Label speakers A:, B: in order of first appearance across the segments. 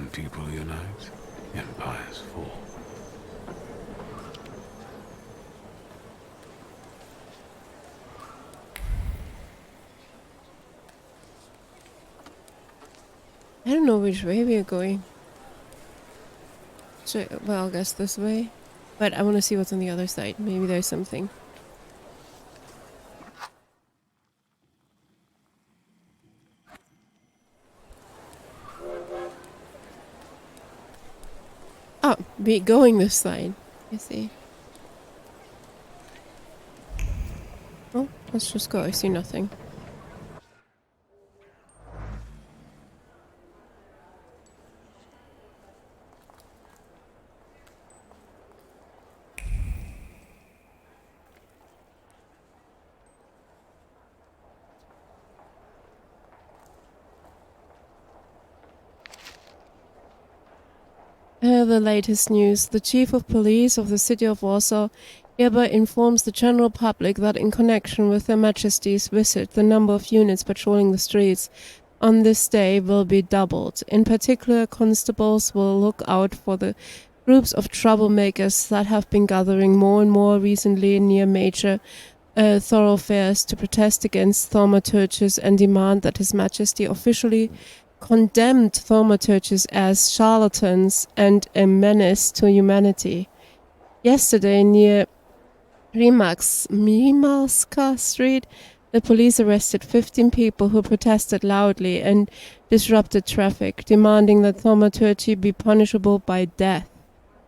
A: When people unite, empires fall.
B: I don't know which way we are going. So, well, I guess this way. But I want to see what's on the other side. Maybe there's something. Oh, be going this side. I see. Oh, let's just go. I see nothing. The latest news. The chief of police of the city of Warsaw hereby informs the general public that in connection with Their Majesty's visit, the number of units patrolling the streets on this day will be doubled. In particular, constables will look out for the groups of troublemakers that have been gathering more and more recently near major thoroughfares to protest against thaumaturges and demand that His Majesty officially condemned thaumaturges as charlatans and a menace to humanity. Yesterday, near Rimalska Street, the police arrested 15 people who protested loudly and disrupted traffic, demanding that thaumaturgy be punishable by death.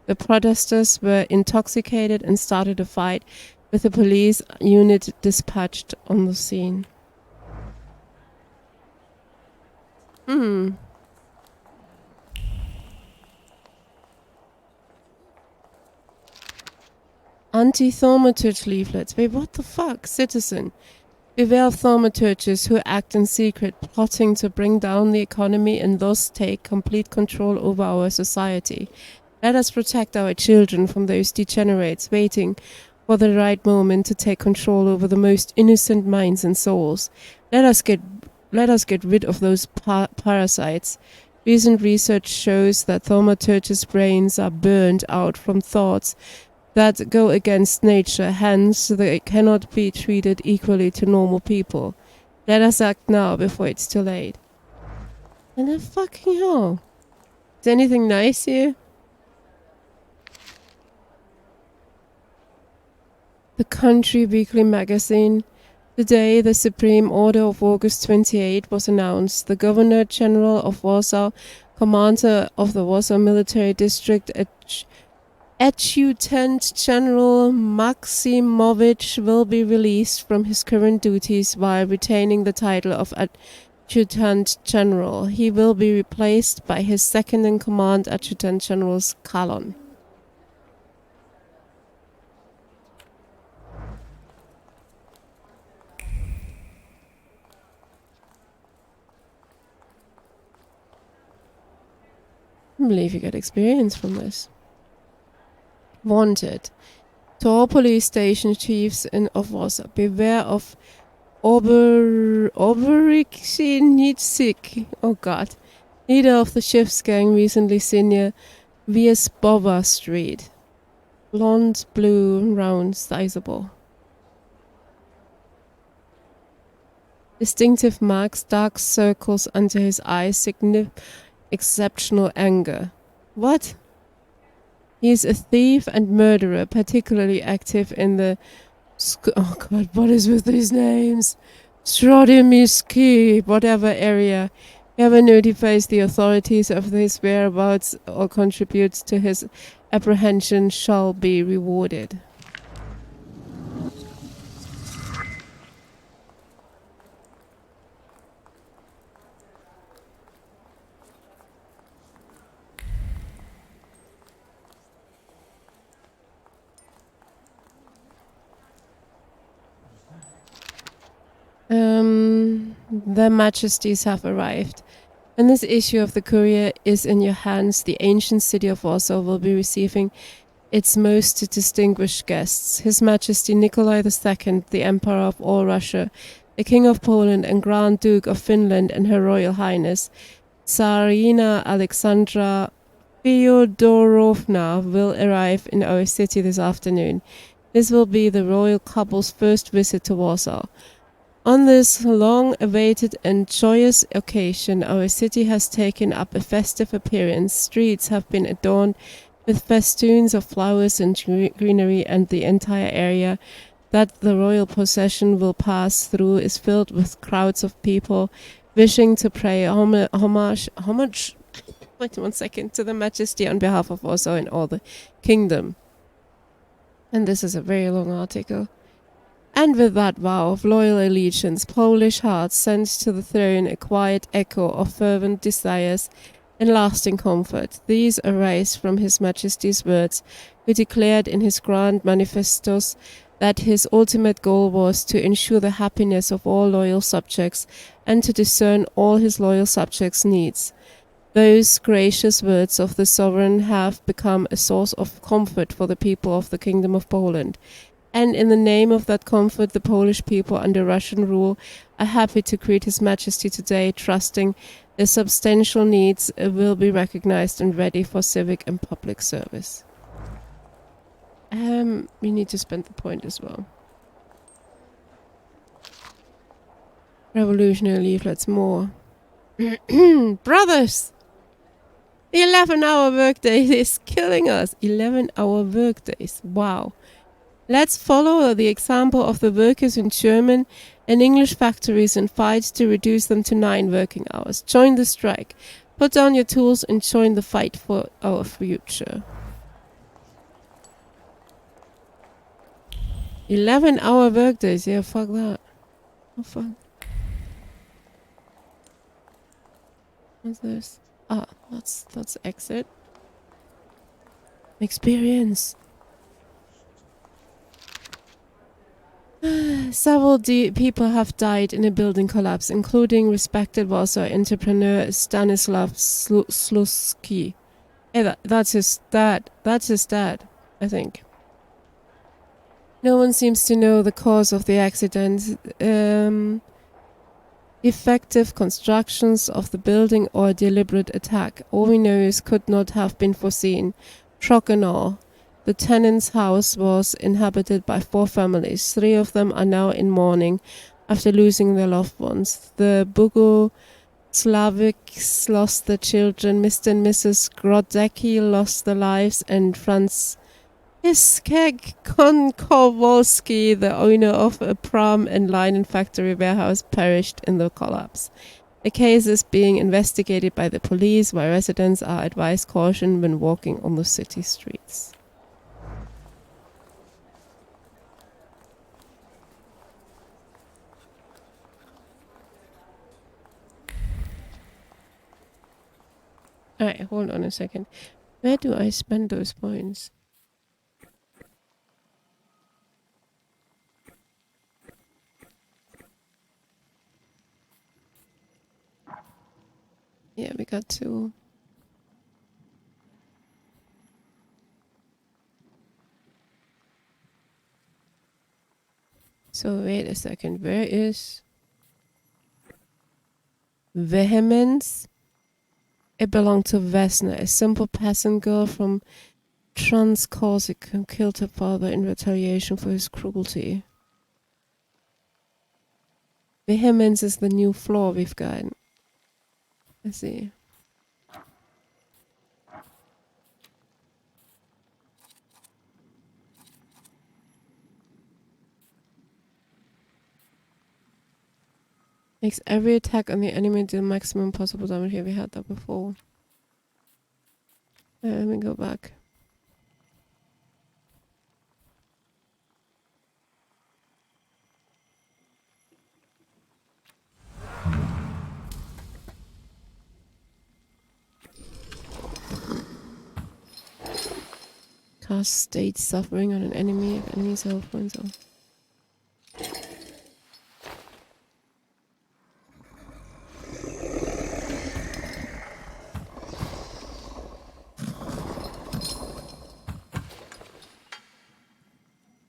B: The protesters were intoxicated and started a fight, with the police unit dispatched on the scene. Anti-thaumaturge leaflets. Wait, what the fuck? Citizen. Beware of thaumaturges who act in secret, plotting to bring down the economy and thus take complete control over our society. Let us protect our children from those degenerates waiting for the right moment to take control over the most innocent minds and souls. Let us get rid of those parasites. Recent research shows that thaumaturges' brains are burned out from thoughts that go against nature, hence they cannot be treated equally to normal people. Let us act now before it's too late. And then fucking hell. Is anything nice here? The Country Weekly magazine. Today, the Supreme Order of August 28 was announced. The Governor General of Warsaw, Commander of the Warsaw Military District, Adjutant General Maximovich will be released from his current duties while retaining the title of Adjutant General. He will be replaced by his second-in-command Adjutant General Kalon. I believe you get experience from this. Wanted. To all police station chiefs of Warsaw, beware of Oberiksinitsik, oh god, leader of the Shifts gang recently seen near Wiesbowa Street. Blonde, blue, round, sizable. Distinctive marks, dark circles under his eyes, exceptional anger. What? He is a thief and murderer, particularly active in the... Oh god, what is with these names? Strodimiski, whatever area. Whoever notifies the authorities of his whereabouts or contributes to his apprehension shall be rewarded. Their Majesties have arrived. When this issue of the Courier is in your hands, the ancient city of Warsaw will be receiving its most distinguished guests. His Majesty Nikolai II, the Emperor of all Russia, the King of Poland and Grand Duke of Finland, and Her Royal Highness Tsarina Alexandra Fyodorovna will arrive in our city this afternoon. This will be the royal couple's first visit to Warsaw. On this long-awaited and joyous occasion, our city has taken up a festive appearance. Streets have been adorned with festoons of flowers and greenery, and the entire area that the royal procession will pass through is filled with crowds of people wishing to pay homage, wait 1 second, to the majesty on behalf of Warsaw and all the kingdom. And this is a very long article. And with that vow of loyal allegiance, Polish hearts sent to the throne a quiet echo of fervent desires and lasting comfort. These arise from His Majesty's words, who declared in his grand manifestos that his ultimate goal was to ensure the happiness of all loyal subjects and to discern all his loyal subjects' needs. Those gracious words of the sovereign have become a source of comfort for the people of the Kingdom of Poland. And in the name of that comfort, the Polish people under Russian rule are happy to greet His Majesty today, trusting their substantial needs will be recognized and ready for civic and public service. We need to spend the point as well. Revolutionary leaflets, more. Brothers! The 11-hour workday is killing us. 11-hour workdays. Wow. Let's follow the example of the workers in German and English factories and fight to reduce them to 9 working hours. Join the strike. Put down your tools and join the fight for our future. 11-hour workdays. Yeah, fuck that. Oh, fuck. What's this? Ah, that's exit. Experience. Several people have died in a building collapse, including respected Warsaw entrepreneur Stanislav Sluski. Hey, that's his dad. That's his dad, I think. No one seems to know the cause of the accident. Effective constructions of the building or deliberate attack. All we know is could not have been foreseen. Shock and awe. The tenant's house was inhabited by 4 families. 3 of them are now in mourning after losing their loved ones. The Boguslavics lost their children. Mr. and Mrs. Grodecki lost their lives, and Franz Iskek Konkowalski, the owner of a pram and linen factory warehouse, perished in the collapse. The case is being investigated by the police, while residents are advised caution when walking on the city streets. Alright, hold on a second. Where do I spend those points? Yeah, we got 2. So wait a second. Where is Vehemence? It belonged to Vesna, a simple peasant girl from Transcorsica, who killed her father in retaliation for his cruelty. Vehemence is the new floor we've got. Let's see. Makes every attack on the enemy do the maximum possible damage. Here we had that before. Let me go back. Cast state suffering on an enemy if enemy's health points off.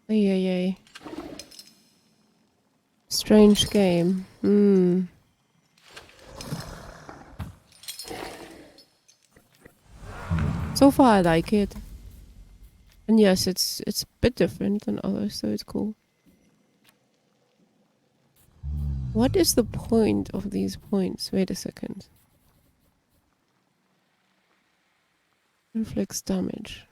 B: Yay. Strange game. So far, I like it. And yes, it's a bit different than others, so it's cool. What is the point of these points? Wait a second. Inflicts damage.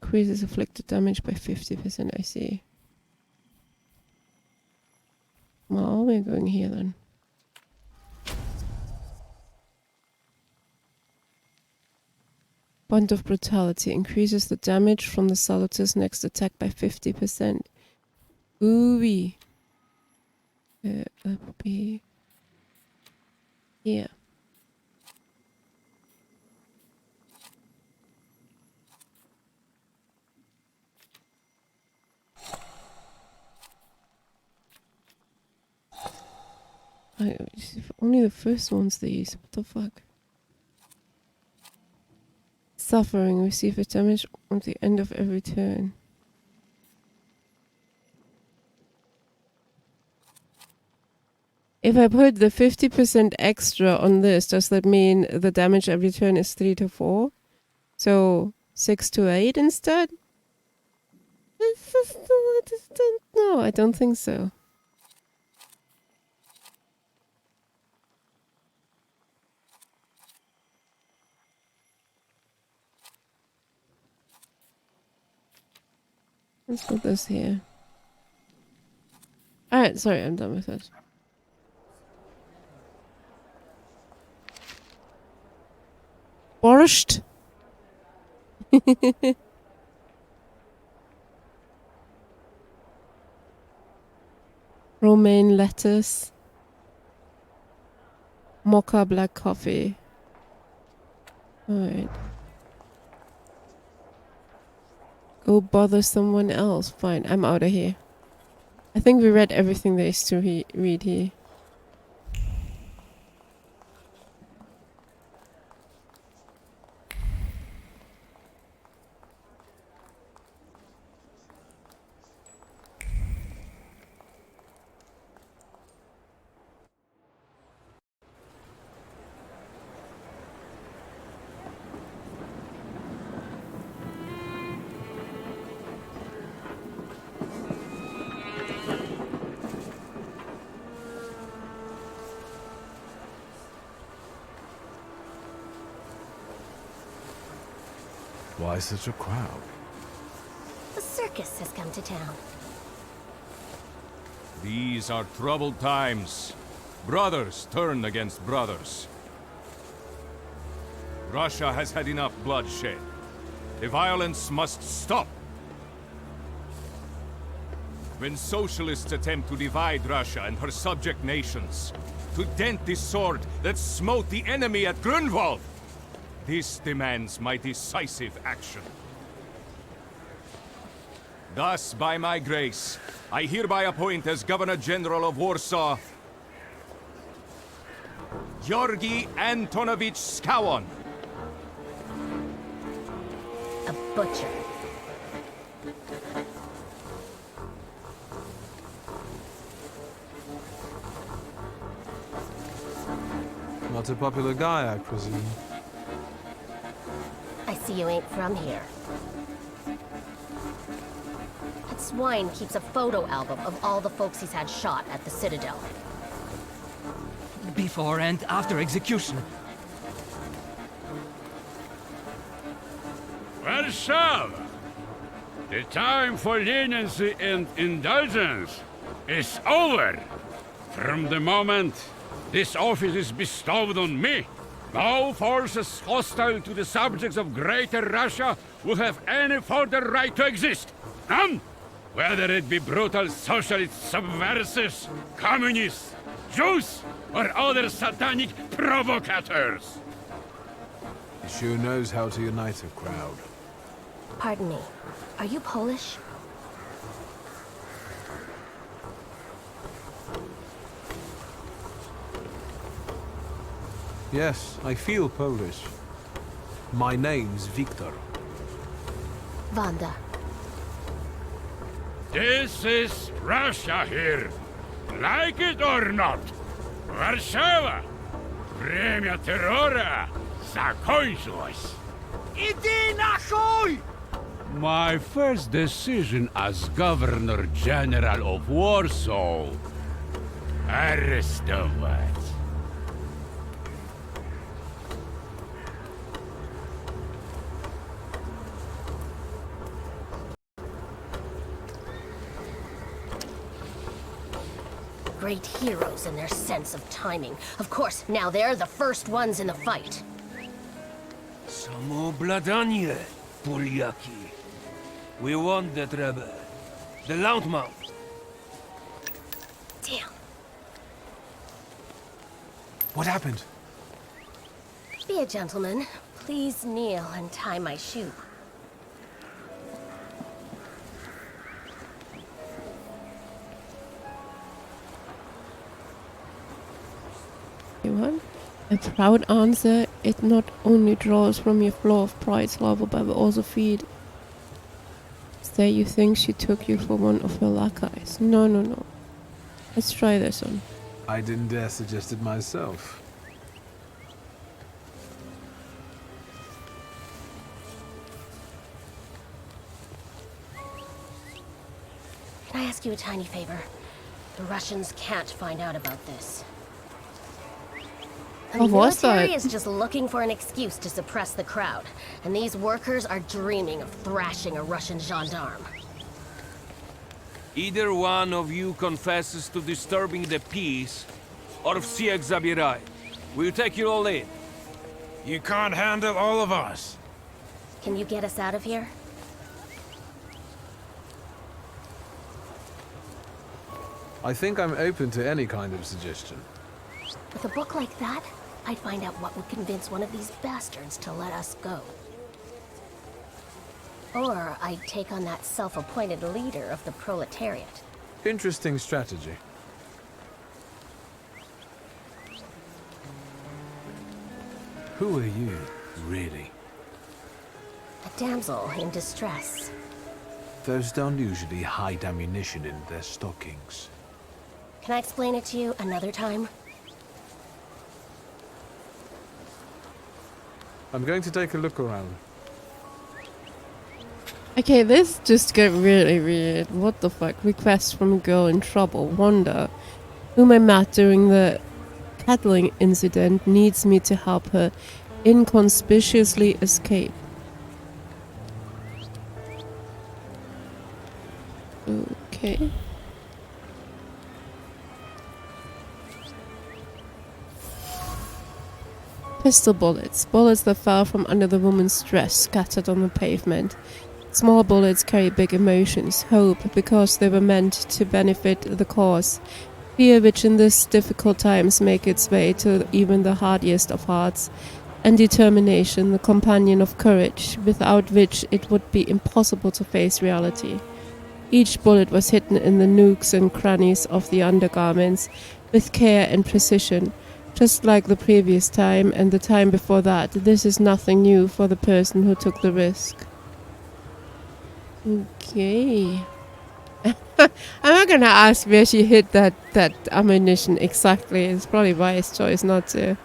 B: Increases afflicted damage by 50%, I see. Well, we're going here then. Bond of Brutality increases the damage from the Salutor's next attack by 50%. Ooh-wee. That would be... yeah. Only the first one's these. What the fuck? Suffering. Receive a damage at the end of every turn. If I put the 50% extra on this, does that mean the damage every turn is 3 to 4? So 6 to 8 instead? No, I don't think so. Let's put this here. Alright, sorry, I'm done with it. Borscht! Romaine lettuce. Mocha black coffee. Alright. Go bother someone else. Fine, I'm out of here. I think we read everything there is to read here.
A: Why such a crowd?
C: The circus has come to town.
D: These are troubled times. Brothers turn against brothers. Russia has had enough bloodshed. The violence must stop. When socialists attempt to divide Russia and her subject nations, to dent the sword that smote the enemy at Grunwald, this demands my decisive action. Thus, by my grace, I hereby appoint as Governor General of Warsaw, Georgi Antonovich Skowon.
C: A butcher.
A: Not a popular guy, I presume.
C: I see you ain't from here. That swine keeps a photo album of all the folks he's had shot at the Citadel.
E: Before and after execution.
F: Warsaw! The time for leniency and indulgence is over. From the moment this office is bestowed on me, no forces hostile to the subjects of Greater Russia will have any further right to exist. None! Whether it be brutal socialist subversives, communists, Jews, or other satanic provocators.
A: He sure knows how to unite a crowd.
C: Pardon me, are you Polish?
A: Yes, I feel Polish. My name's Victor.
C: Wanda.
F: This is Russia here. Like it or not, Warszawa! Время террора закончилось!
E: Иди нахуй!
F: My first decision as Governor General of Warsaw. Arrestować.
C: Great heroes in their sense of timing. Of course, now they're the first ones in the fight.
E: Samoobladanie, Poliaki. We want that rebel. The Loudmouth.
C: Damn.
A: What happened?
C: Be a gentleman. Please kneel and tie my shoe.
B: What? A proud answer, it not only draws from your flow of pride's love, but also feed. Say you think she took you for one of her lackeys. No, no, no. Let's try this one.
A: I didn't dare suggest it myself.
C: Can I ask you a tiny favor? The Russians can't find out about this. The
B: was
C: military
B: that?
C: is just looking for an excuse to suppress the crowd, and these workers are dreaming of thrashing a Russian gendarme.
E: Either one of you confesses to disturbing the peace, or всех забирай. We'll take you all in.
G: You can't handle all of us.
C: Can you get us out of here?
A: I think I'm open to any kind of suggestion.
C: With a book like that, I'd find out what would convince one of these bastards to let us go. Or I'd take on that self-appointed leader of the proletariat.
A: Interesting strategy. Who are you, really?
C: A damsel in distress.
A: Those don't usually hide ammunition in their stockings.
C: Can I explain it to you another time?
A: I'm going to take a look around.
B: Okay, this just got really weird. What the fuck? Request from a girl in trouble. Wonder whom I met during the cattling incident needs me to help her inconspicuously escape. Okay. Pistol bullets. Bullets that fell from under the woman's dress scattered on the pavement. Small bullets carry big emotions. Hope, because they were meant to benefit the cause. Fear, which in these difficult times make its way to even the hardiest of hearts. And determination, the companion of courage, without which it would be impossible to face reality. Each bullet was hidden in the nooks and crannies of the undergarments, with care and precision. Just like the previous time and the time before that, this is nothing new for the person who took the risk. Okay. I'm not gonna ask where she hid that ammunition exactly. It's probably wise choice not to.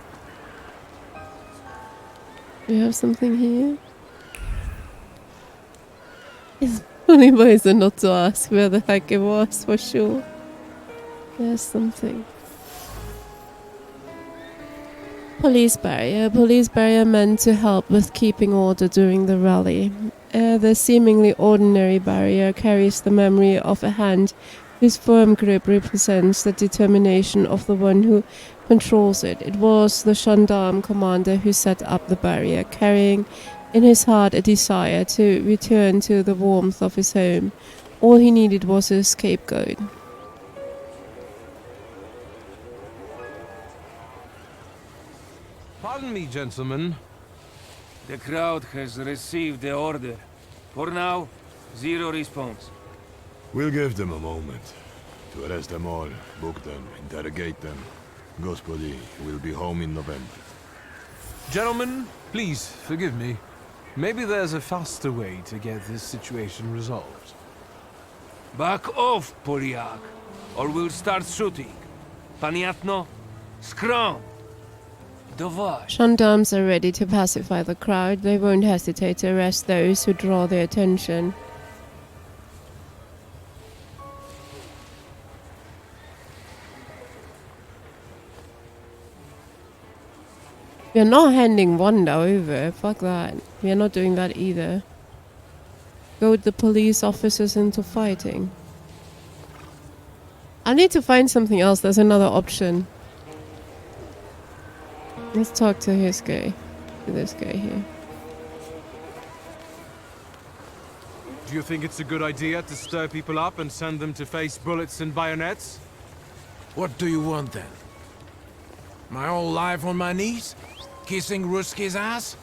B: We have something here. It's only wiser not to ask where the heck it was, for sure. There's something. Police barrier. Police barrier meant to help with keeping order during the rally. The seemingly ordinary barrier carries the memory of a hand whose firm grip represents the determination of the one who controls it. It was the gendarme commander who set up the barrier, carrying in his heart a desire to return to the warmth of his home. All he needed was a scapegoat.
A: Pardon me, gentlemen.
E: The crowd has received the order. For now, zero response.
G: We'll give them a moment to arrest them all, book them, interrogate them. Gospodi will be home in November.
A: Gentlemen, please forgive me. Maybe there's a faster way to get this situation resolved.
E: Back off, Polyak. or we'll start shooting. Paniatno? Skron! Dawaj.
B: Gendarmes are ready to pacify the crowd. They won't hesitate to arrest those who draw their attention. We're not handing Wanda over. Fuck that. We're not doing that either. Goad the police officers into fighting. I need to find something else. There's another option. Let's talk to this guy. To this guy here.
A: Do you think it's a good idea to stir people up and send them to face bullets and bayonets?
H: What do you want then? My whole life on my knees? Kissing Ruski's ass?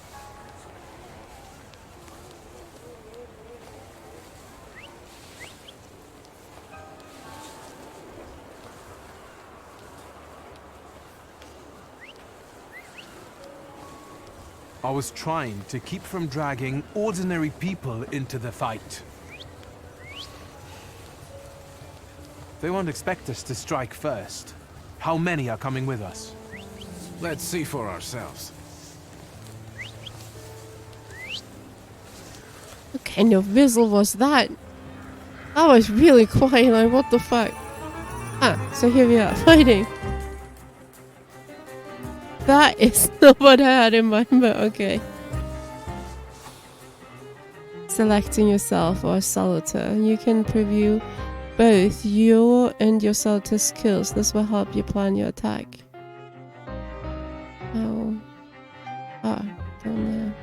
A: I was trying to keep from dragging ordinary people into the fight. They won't expect us to strike first. How many are coming with us?
H: Let's see for ourselves.
B: What kind of whistle was that? That was really quiet, like what the fuck? Ah, so here we are, fighting. That is not what I had in mind, but okay. Selecting yourself or a Salter. You can preview both your and your Salter's skills. This will help you plan your attack. Oh. Ah, down there.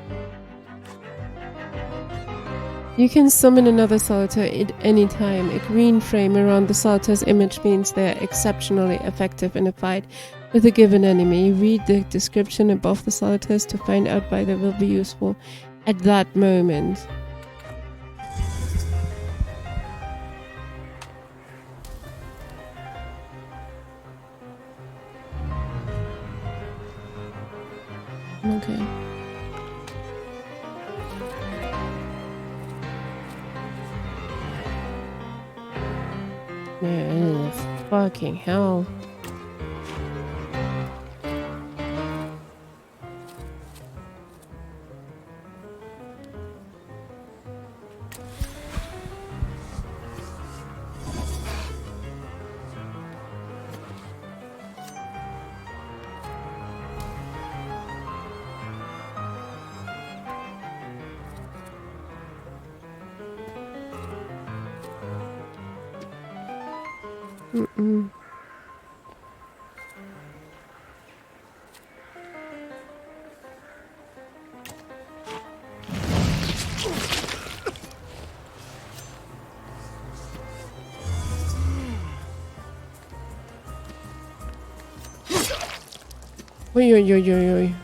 B: You can summon another Salter at any time. A green frame around the Salter's image means they are exceptionally effective in a fight with a given enemy. Read the description above the Salters to find out why they will be useful at that moment. Okay. Yeah, fucking hell. Mm-mm. Oi, oi, oi, oi, oi.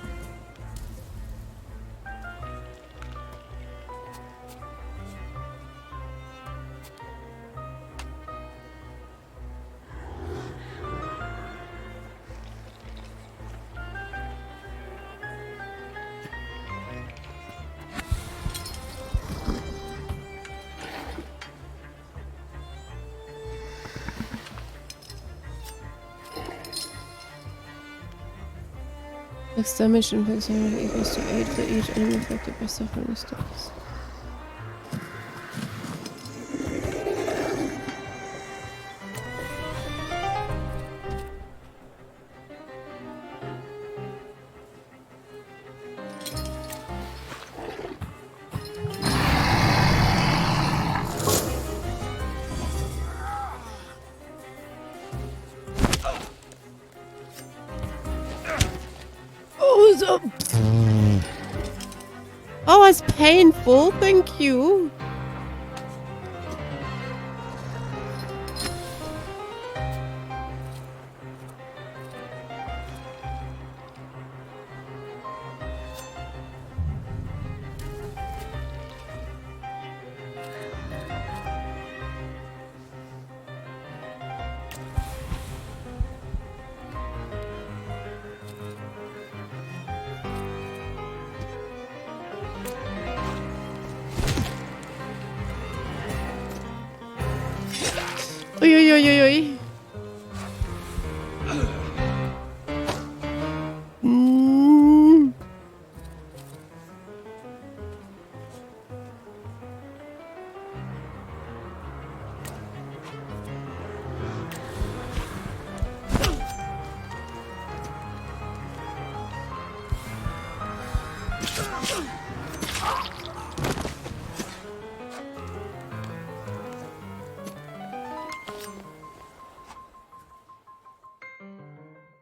B: Next dimension inflicts equals to 8 for each enemy affected by suffering stocks. Oh, it's painful. Thank you. Oi, oi, oi, oi, oi.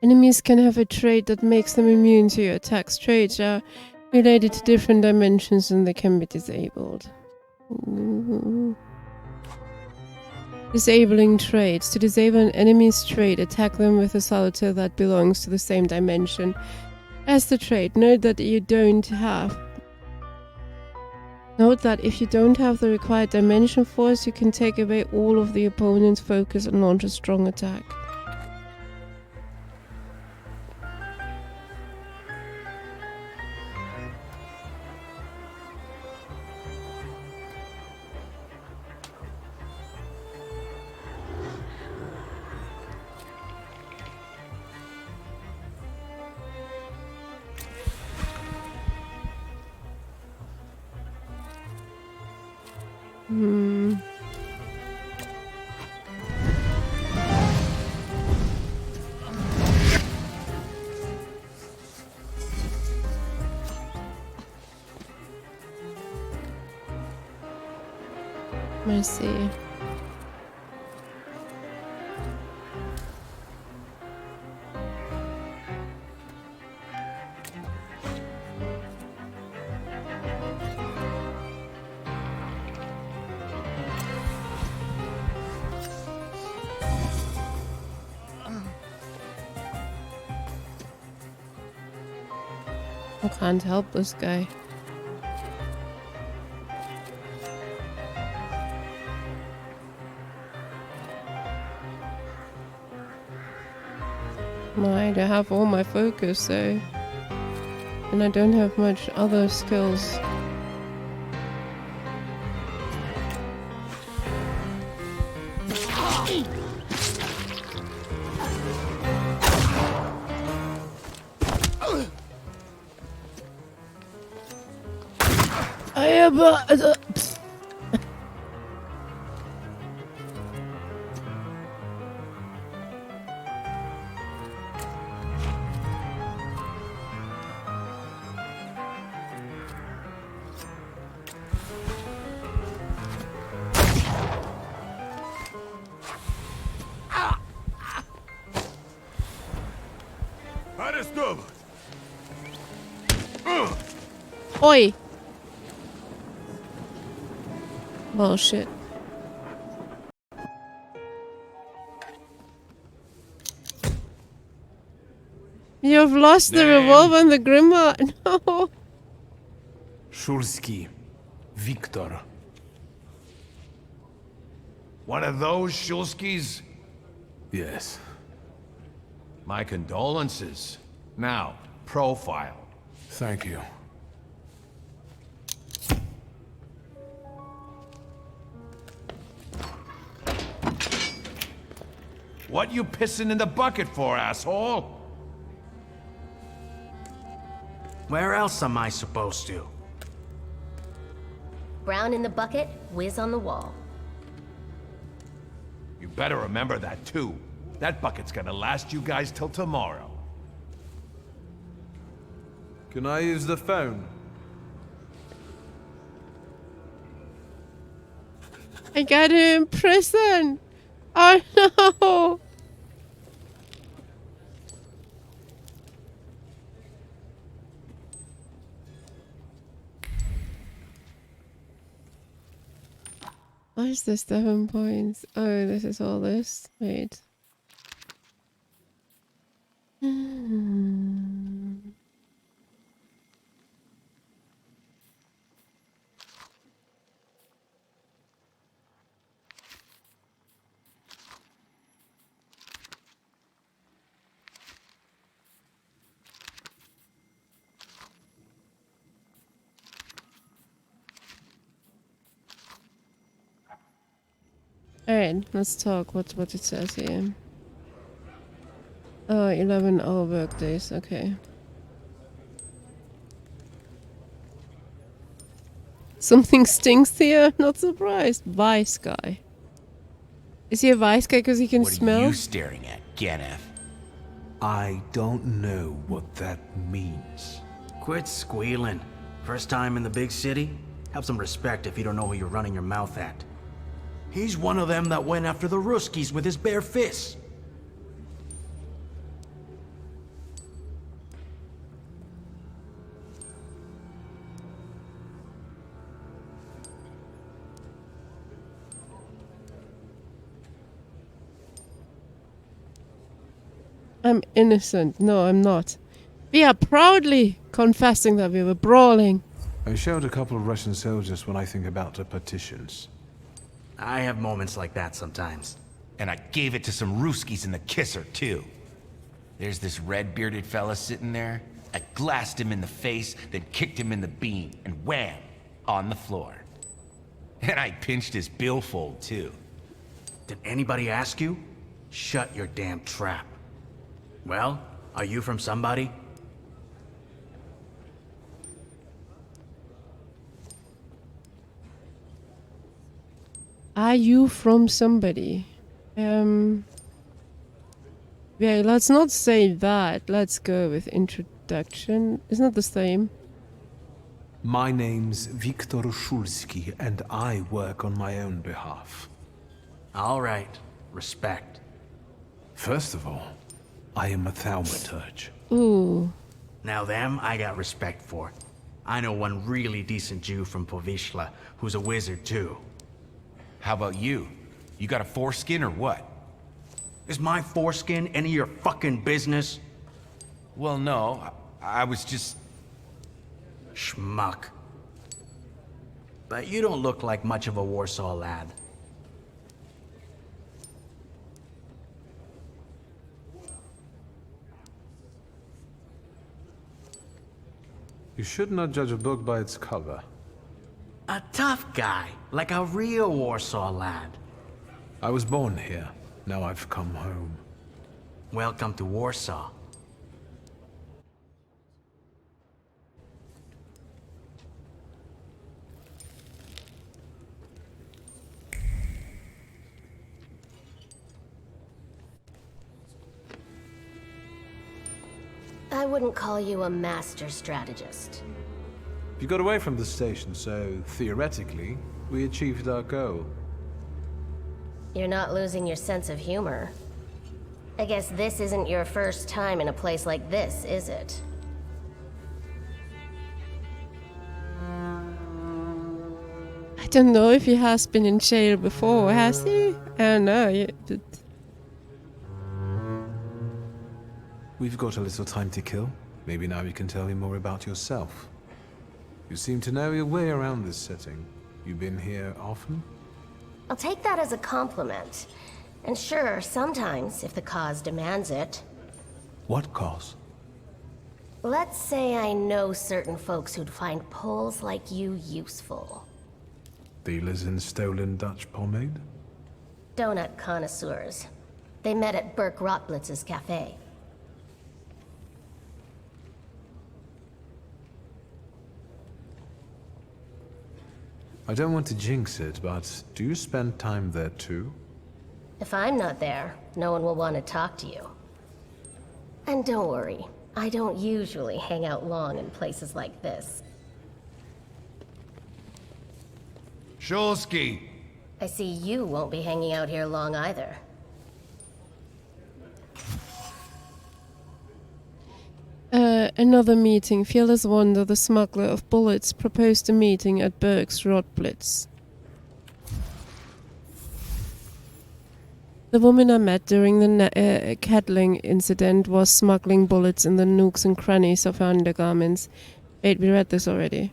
B: Enemies can have a trait that makes them immune to your attacks. Traits are related to different dimensions and they can be disabled. Disabling traits. To disable an enemy's trait, attack them with a solitaire that belongs to the same dimension as the trait. Note that if you don't have the required dimension force, you can take away all of the opponent's focus and launch a strong attack. Let's see. I can't help this guy. Right, I have all my focus, so... And I don't have much other skills. I am Oi! Bullshit. You've lost the revolver and the grimoire. No.
H: Shulski. Victor. One of those Shulskis?
G: Yes.
H: My condolences. Now, profile.
G: Thank you.
H: What you pissing in the bucket for, asshole?
I: Where else am I supposed to?
C: Brown in the bucket, whiz on the wall.
H: You better remember that, too. That bucket's gonna last you guys till tomorrow.
A: Can I use the phone?
B: I got him in prison. Oh no! Why is this 7 points? Oh, this is all this. Wait. Alright, let's talk. What it says here. 11-hour work days. Okay. Something stinks here. Not surprised. Vice guy. Is he a vice guy because he can smell?
I: What are you staring at, Ganef?
J: I don't know what that means.
I: Quit squealing. First time in the big city? Have some respect if you don't know who you're running your mouth at. He's one of them that went after the Ruskies with his bare fists.
B: I'm innocent. No, I'm not. We are proudly confessing that we were brawling.
J: I showed a couple of Russian soldiers when I think about the partitions.
I: I have moments like that sometimes.
K: And I gave it to some Ruskies in the Kisser, too. There's this red-bearded fella sitting there. I glassed him in the face, then kicked him in the bean, and wham! On the floor. And I pinched his billfold, too.
I: Did anybody ask you? Shut your damn trap. Well, are you from somebody?
B: Are you from somebody? Yeah, let's not say that. Let's go with introduction. Isn't that the same?
J: My name's Viktor Shulsky, and I work on my own behalf.
I: All right. Respect.
J: First of all, I am a Thaumaturge.
B: Ooh.
I: Now them I got respect for. I know one really decent Jew from Povishla who's a wizard too.
K: How about you? You got a foreskin or what?
I: Is my foreskin any of your fucking business?
K: Well, no. I was just...
I: Schmuck. But you don't look like much of a Warsaw lad.
J: You should not judge a book by its cover.
I: A tough guy, like a real Warsaw lad.
J: I was born here. Now I've come home.
I: Welcome to Warsaw.
C: I wouldn't call you a master strategist.
J: You got away from the station, so theoretically, we achieved our goal.
C: You're not losing your sense of humor. I guess this isn't your first time in a place like this, is it?
B: I don't know if he has been in jail before, has he? I don't know.
J: We've got a little time to kill. Maybe now you can tell me more about yourself. You seem to know your way around this setting. You been here often?
C: I'll take that as a compliment. And sure, sometimes, if the cause demands it.
J: What cause?
C: Let's say I know certain folks who'd find poles like you useful.
J: Dealers in stolen Dutch pomade?
C: Donut connoisseurs. They met at Burke Rotblitz's cafe.
J: I don't want to jinx it, but do you spend time there too?
C: If I'm not there, no one will want to talk to you. And don't worry, I don't usually hang out long in places like this.
K: Shulsky!
C: I see you won't be hanging out here long either.
B: Another meeting. Fearless Wonder, the smuggler of bullets, proposed a meeting at Berg's Rotblitz. The woman I met during the Kettling incident was smuggling bullets in the nooks and crannies of her undergarments. Wait, we read this already.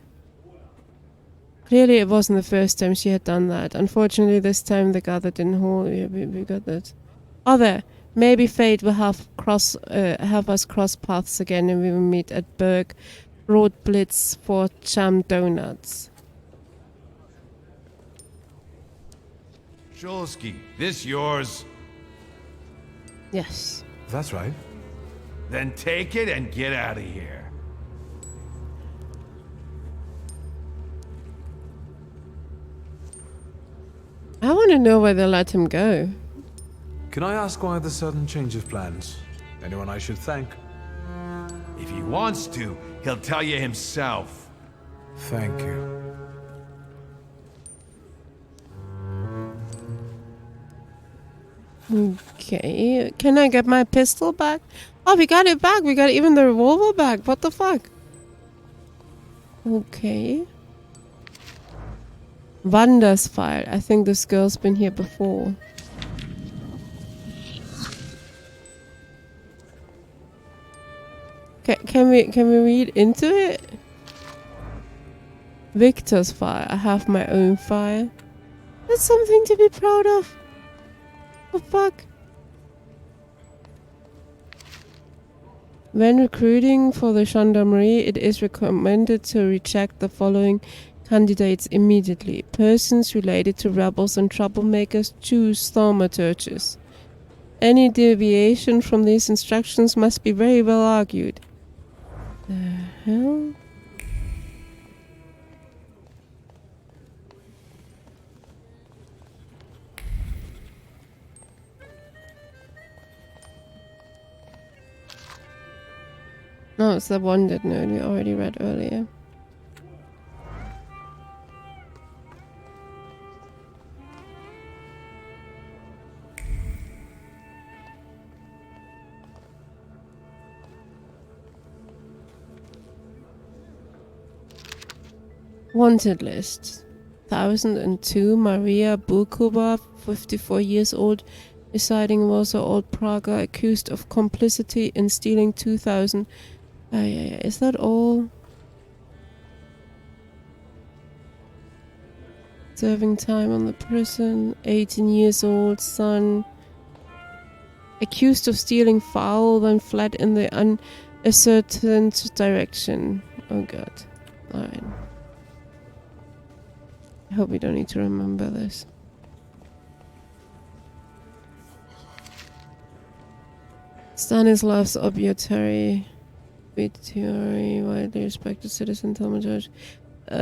B: Clearly it wasn't the first time she had done that. Unfortunately, this time the gather didn't hold. Yeah, we got that. Oh, there. Maybe fate will have us cross paths again and we will meet at Berg Rotblitz for jam donuts.
K: Shulsky, this yours?
B: Yes.
J: That's right.
K: Then take it and get out of here.
B: I want to know where they let him go.
J: Can I ask why the sudden change of plans? Anyone I should thank?
K: If he wants to, he'll tell you himself.
J: Thank you.
B: Okay, can I get my pistol back? Oh, we got it back. We got even the revolver back. What the fuck? Okay. Wanda's file. I think this girl's been here before. Can we read into it? Victor's fire. I have my own fire. That's something to be proud of. What the fuck? When recruiting for the gendarmerie, it is recommended to reject the following candidates immediately. Persons related to rebels and troublemakers choose thaumaturges. Any deviation from these instructions must be very well argued. The hell? No, it's the wanted note we already read earlier. Wanted list. 1002 Maria Bukova, 54 years old, residing in Warsaw, Old Praga, accused of complicity in stealing 2,000. Is that all? Serving time on the prison. 18 years old, son. Accused of stealing fowl, then fled in the unascertained direction. Oh god. Alright. I hope we don't need to remember this. Stanislav's obituary. Widely respected citizen Thaumaturge.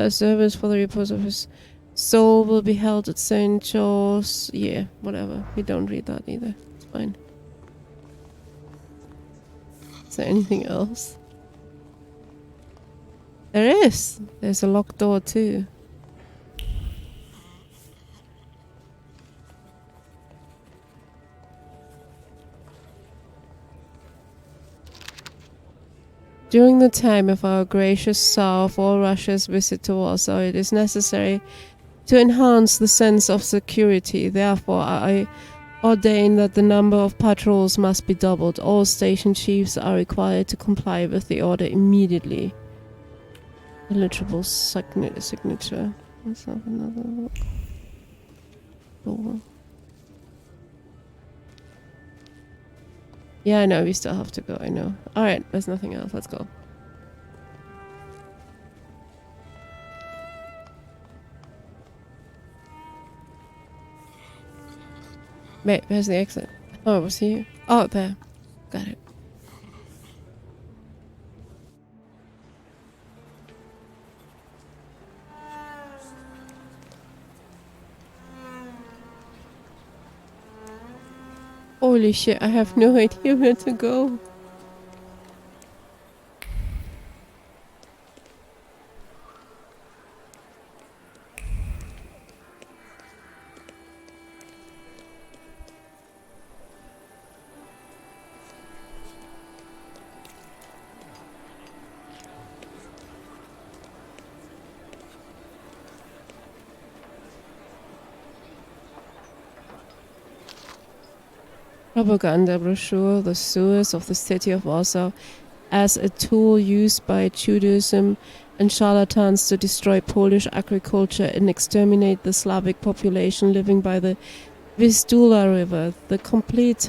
B: Service for the repose of his soul will be held at St. George's. Yeah, whatever. We don't read that either. It's fine. Is there anything else? There is! There's a locked door too. During the time of our gracious Tsar of all Russia's visit to Warsaw, it is necessary to enhance the sense of security. Therefore, I ordain that the number of patrols must be doubled. All station chiefs are required to comply with the order immediately. Illegible signature. Let's have another look. Door. Yeah, I know, we still have to go, I know. Alright, there's nothing else, let's go. Wait, where's the exit? Oh, it was here. Oh, there. Got it. Holy shit, I have no idea where to go. Propaganda brochure, the sewers of the city of Warsaw, as a tool used by Judaism and charlatans to destroy Polish agriculture and exterminate the Slavic population living by the Vistula River. The complete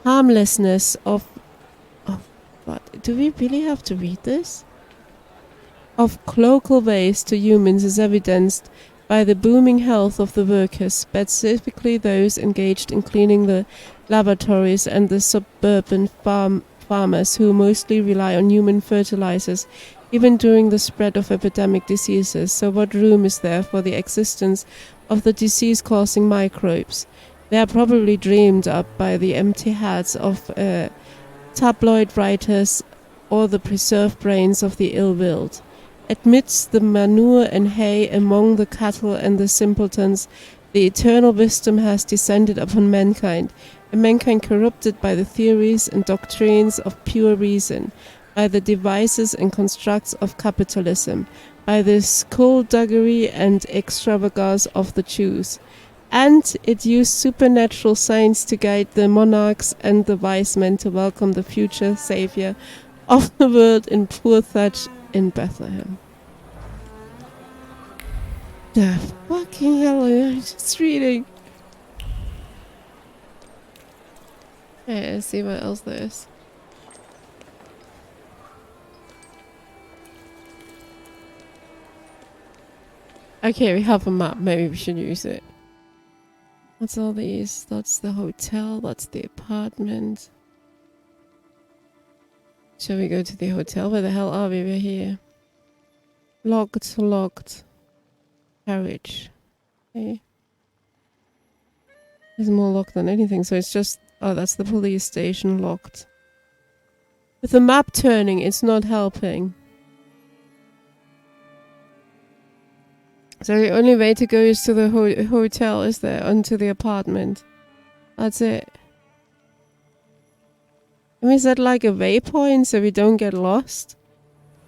B: harmlessness of what? Do we really have to read this? Of local waste to humans is evidenced by the booming health of the workers, specifically those engaged in cleaning the laboratories and the suburban farmers who mostly rely on human fertilizers, even during the spread of epidemic diseases. So what room is there for the existence of the disease-causing microbes? They are probably dreamed up by the empty heads of tabloid writers or the preserved brains of the ill-willed. Amidst the manure and hay among the cattle and the simpletons, the eternal wisdom has descended upon mankind, a mankind corrupted by the theories and doctrines of pure reason, by the devices and constructs of capitalism, by the skullduggery and extravagance of the Jews. And it used supernatural science to guide the monarchs and the wise men to welcome the future savior of the world in poor thatch in Bethlehem. The fucking hell am I just reading? Okay, let's see what else there is. Okay, we have a map. Maybe we should use it. What's all these? That's the hotel. That's the apartment. Shall we go to the hotel? Where the hell are we? We're here. Locked. Carriage. Okay. It's more locked than anything, so it's just... Oh, that's the police station locked. With the map turning, it's not helping. So the only way to go is to the hotel, is there? Onto the apartment. That's it. Can we set like a waypoint so we don't get lost?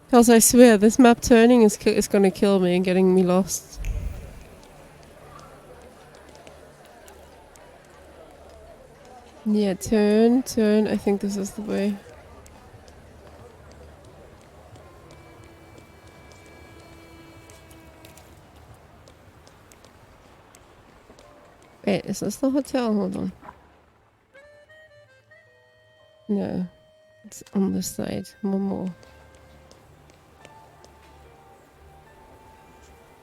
B: Because I swear, this map turning is gonna kill me and getting me lost. Yeah, turn. I think this is the way. Wait, is this the hotel? Hold on. No. It's on this side. One more.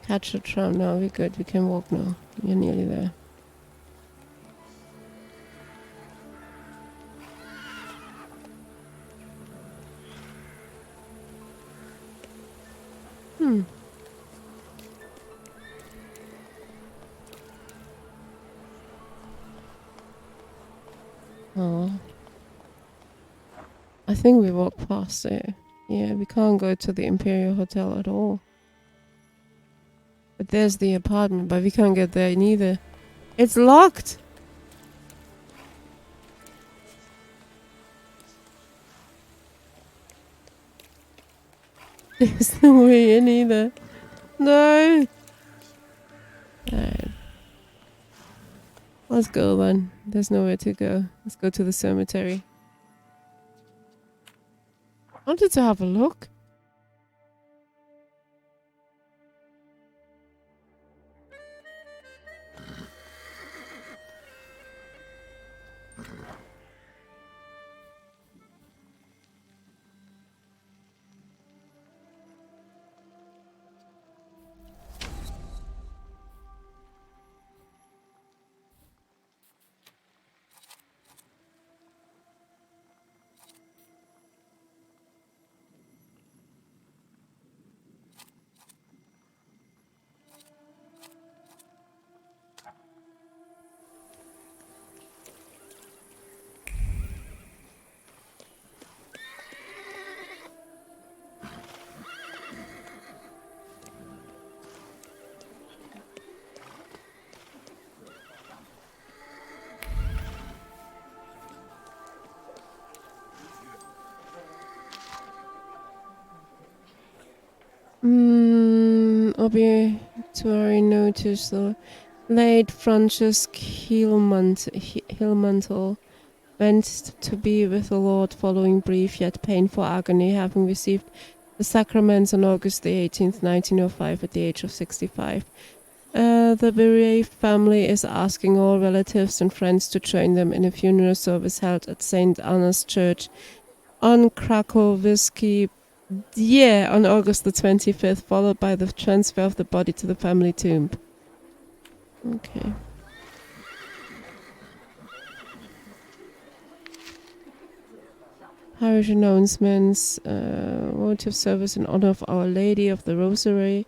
B: Catch a tram. No, we're good. We can walk now. You're nearly there. Oh. I think we walked past it. Yeah, we can't go to the Imperial Hotel at all. But there's the apartment, but we can't get there neither. It's locked! There's no way in either. No! Alright. Let's go then. There's nowhere to go. Let's go to the cemetery. I wanted to have a look. Obituary notice, the late Francis Hillmantle went to be with the Lord following brief yet painful agony, having received the sacraments on August the 18th, 1905 at the age of 65. The bereaved family is asking all relatives and friends to join them in a funeral service held at St. Anna's Church on Krakowski on August the 25th, followed by the transfer of the body to the family tomb. Okay. Parish announcements, votive service in honor of Our Lady of the Rosary,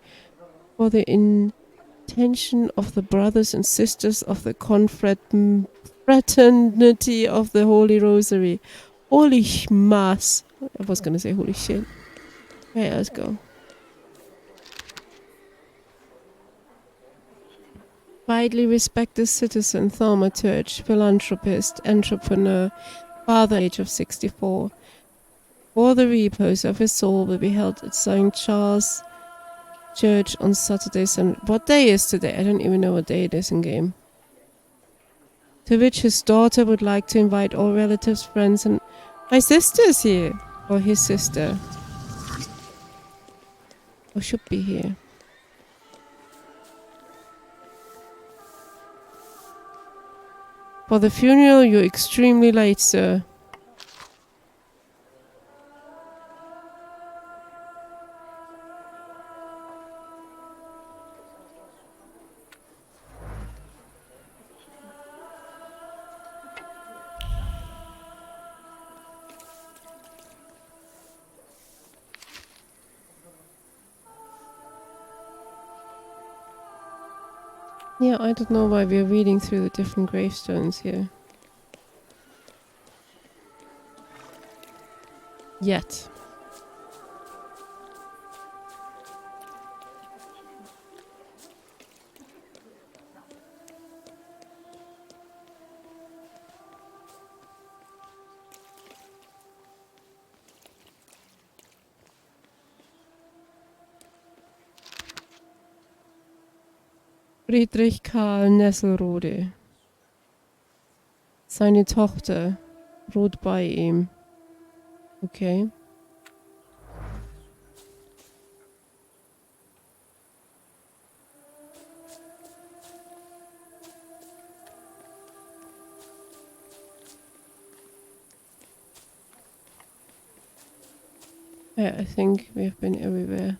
B: for the intention of the brothers and sisters of the confraternity of the Holy Rosary. Holy mass. I was going to say holy shit. Right, let's go. Widely respected citizen, thaumaturge, philanthropist, entrepreneur, father, age of 64. For the repose of his soul will be held at St. Charles Church on Saturday. What day is today? I don't even know what day it is in game. To which his daughter would like to invite all relatives, friends, and my sister's here. Or his sister. Or should be here. For the funeral, you're extremely late, sir. Yeah, I don't know why we're reading through the different gravestones here. Yet. Friedrich Karl Nesselrode. Seine Tochter ruht bei ihm. Okay. Yeah, I think we have been everywhere.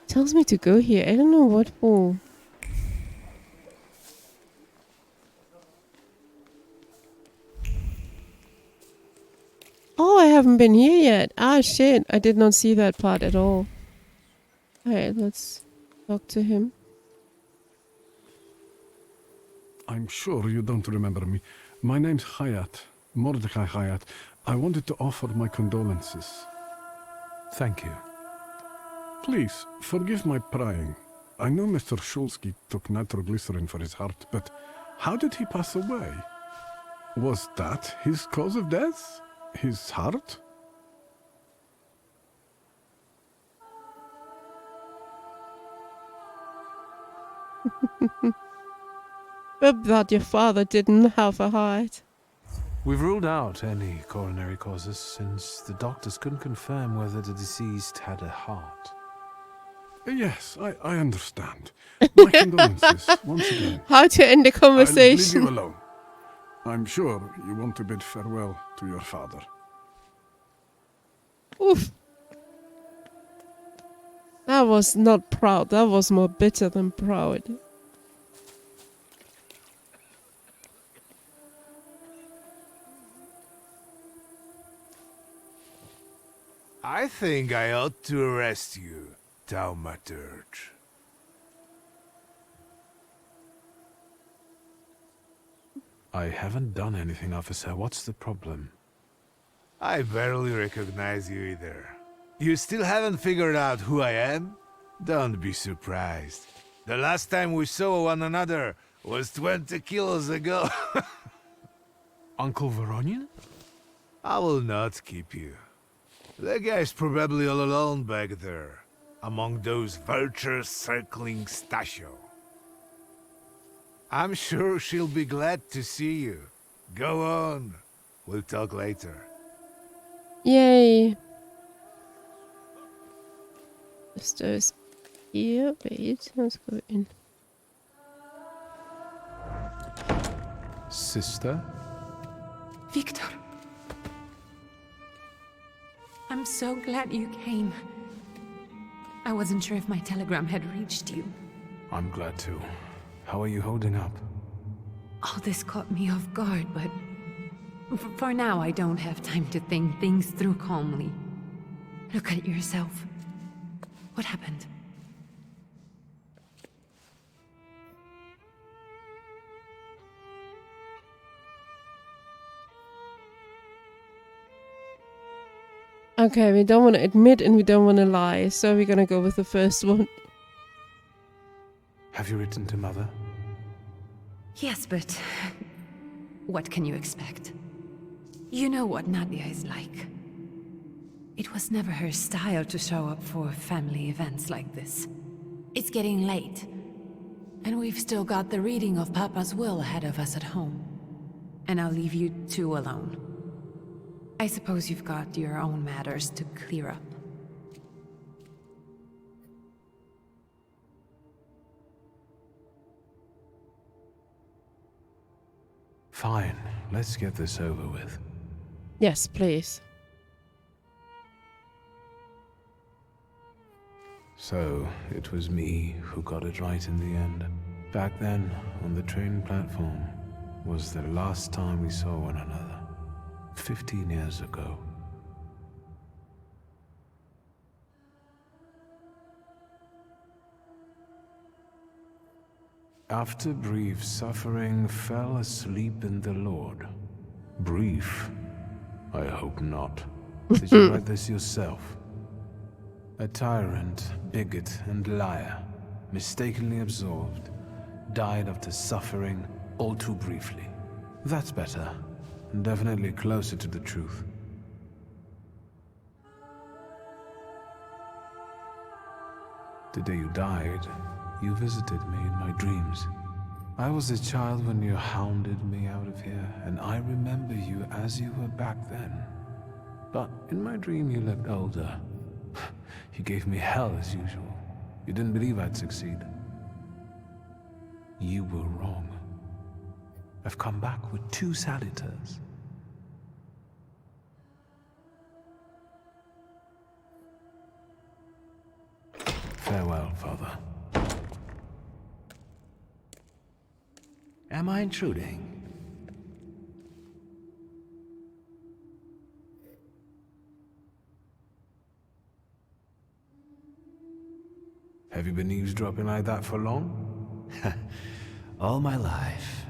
B: Tells me to go here. I don't know what for. Oh, I haven't been here yet. Ah, shit. I did not see that part at all. Alright, let's talk to him.
L: I'm sure you don't remember me. My name's Hayat. Mordecai Hayat. I wanted to offer my condolences.
J: Thank you.
L: Please, forgive my prying. I know Mr. Shulsky took nitroglycerin for his heart, but how did he pass away? Was that his cause of death? His heart?
B: But your father didn't have a heart.
J: We've ruled out any coronary causes since the doctors couldn't confirm whether the deceased had a heart.
L: Yes, I understand. My condolences, once again.
B: How to end the
L: I'll leave
B: conversation.
L: you alone. I'm sure you want to bid farewell to your father.
B: Oof. That was not proud. That was more bitter than proud.
G: I think I ought to arrest you, Thaumaturge.
J: I haven't done anything, officer. What's the problem?
G: I barely recognize you either. You still haven't figured out who I am? Don't be surprised. The last time we saw one another was 20 kilos ago.
J: Uncle Voronian?
G: I will not keep you. The guy's probably all alone back there, among those vultures circling Stasio. I'm sure she'll be glad to see you. Go on. We'll talk later.
B: Yay. Stairs here. Wait, let's go in.
J: Sister?
M: Victor. I'm so glad you came. I wasn't sure if my telegram had reached you.
J: I'm glad too. How are you holding up?
M: All this caught me off guard, but for now I don't have time to think things through calmly. Look at yourself. What happened?
B: Okay, we don't want to admit and we don't want to lie, so we're gonna go with the first one.
J: Have you written to Mother?
M: Yes, but what can you expect? You know what Nadia is like. It was never her style to show up for family events like this. It's getting late. And we've still got the reading of Papa's will ahead of us at home. And I'll leave you two alone. I suppose you've got your own matters to clear up.
J: Fine, let's get this over with.
B: Yes, please.
J: So, it was me who got it right in the end. Back then, on the train platform, was the last time we saw one another. 15 years ago. After brief suffering, fell asleep in the Lord. Brief? I hope not. Did you write this yourself? A tyrant, bigot, and liar, mistakenly absolved, died after suffering all too briefly. That's better. Definitely closer to the truth. The day you died, you visited me in my dreams. I was a child when you hounded me out of here, and I remember you as you were back then. But in my dream you looked older. You gave me hell as usual. You didn't believe I'd succeed. You were wrong. I've come back with 2 saluters. Farewell, Father.
K: Am I intruding?
J: Have you been eavesdropping like that for long?
N: All my life.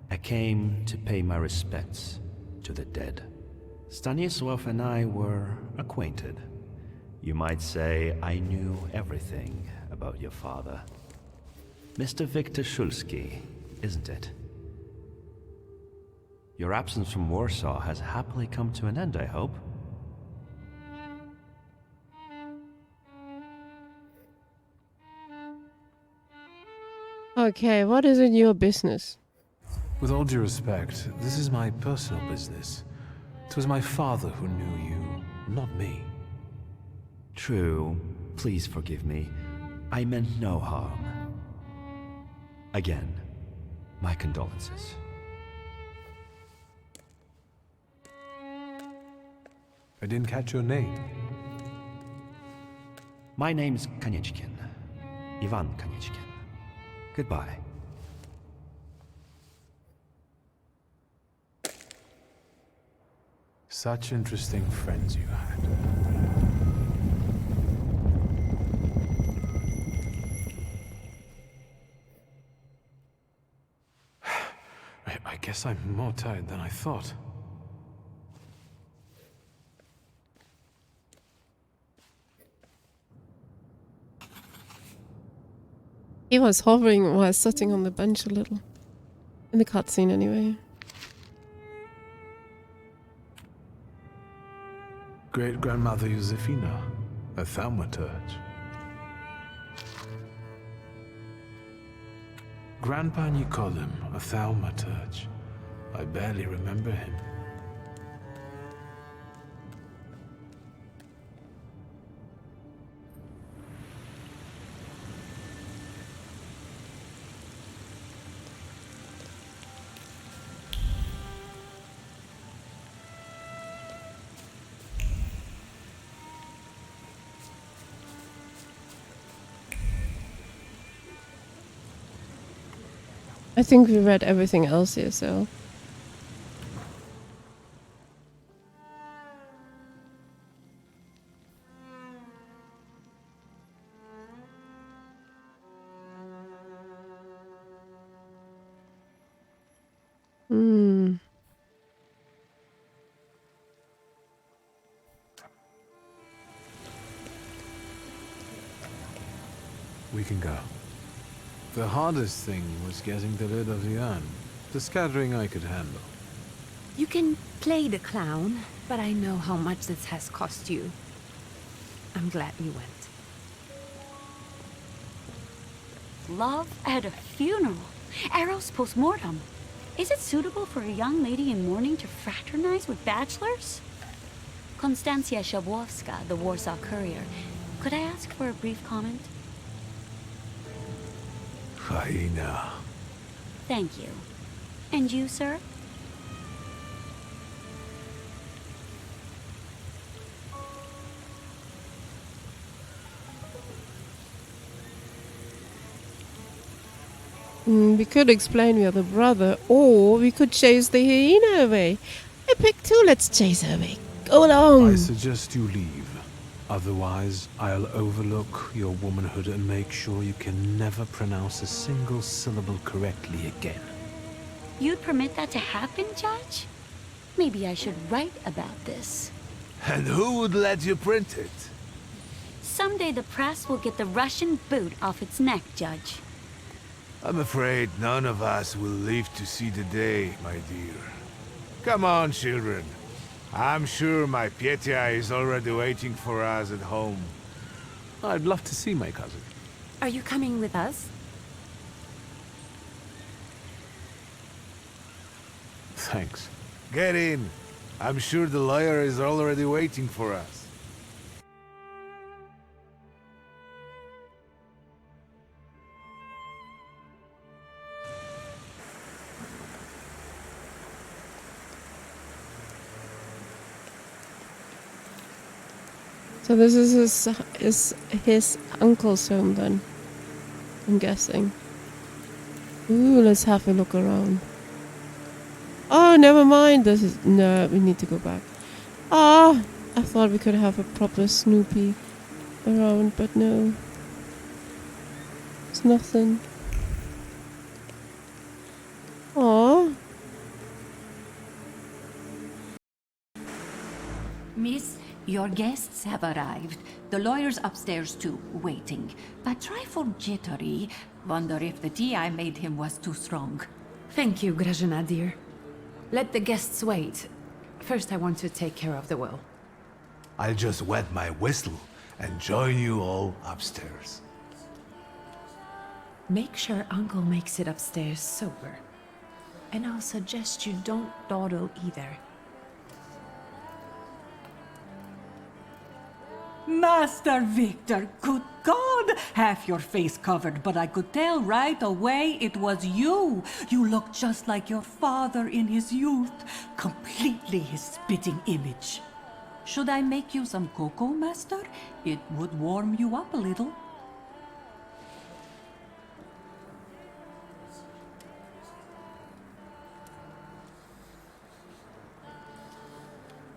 N: I came to pay my respects to the dead. Stanisław and I were acquainted. You might say I knew everything about your father. Mr. Victor Szulski, isn't it? Your absence from Warsaw has happily come to an end, I hope.
B: Okay, what is in your business?
J: With all due respect, this is my personal business. It was my father who knew you, not me.
N: True. Please forgive me. I meant no harm. Again, my condolences.
J: I didn't catch your name.
N: My name's Kanieczkin. Ivan Kanieczkin. Goodbye.
J: Such interesting friends you had. I guess I'm more tired than I thought.
B: He was hovering while sitting on the bench a little. In the cutscene, anyway.
J: Great-grandmother Josefina, a Thaumaturge. Grandpa Nikodem, a Thaumaturge. I barely remember him.
B: I think we read everything else here, so...
J: We can go. The hardest thing was getting the lid of the urn. The scattering I could handle.
M: You can play the clown, but I know how much this has cost you. I'm glad you went.
O: love at a funeral. Eros post-mortem. Is it suitable for a young lady in mourning to fraternize with bachelors? Konstancja Shabwowska, the Warsaw Courier. Could I ask for a brief comment?
G: Hyena.
O: Thank you. And you, sir?
B: We could explain we are the brother, or we could chase the hyena away. I pick two, let's chase her away. Go along!
J: I suggest you leave. Otherwise, I'll overlook your womanhood and make sure you can never pronounce a single syllable correctly again.
O: You'd permit that to happen, Judge? Maybe I should write about this.
G: And who would let you print it?
O: Someday the press will get the Russian boot off its neck, Judge.
G: I'm afraid none of us will live to see the day, my dear. Come on, children. I'm sure my Petya is already waiting for us at home.
J: I'd love to see my cousin.
M: Are you coming with us?
J: Thanks.
G: Get in. I'm sure the lawyer is already waiting for us.
B: So this is his uncle's home then, I'm guessing. Ooh, let's have a look around. Oh, never mind. This is no. We need to go back. Ah, I thought we could have a proper Snoopy around, but no. It's nothing. Aw.
P: Miss, your guests have arrived. The lawyer's upstairs too, waiting. But trifle jittery. Wonder if the tea I made him was too strong.
M: Thank you, Grażyna, dear. Let the guests wait. First, I want to take care of the will.
G: I'll just wet my whistle and join you all upstairs.
M: Make sure Uncle makes it upstairs sober. And I'll suggest you don't dawdle either.
P: Master Victor, good God! Half your face covered, but I could tell right away it was you. You looked just like your father in his youth. Completely his spitting image. Should I make you some cocoa, Master? It would warm you up a little.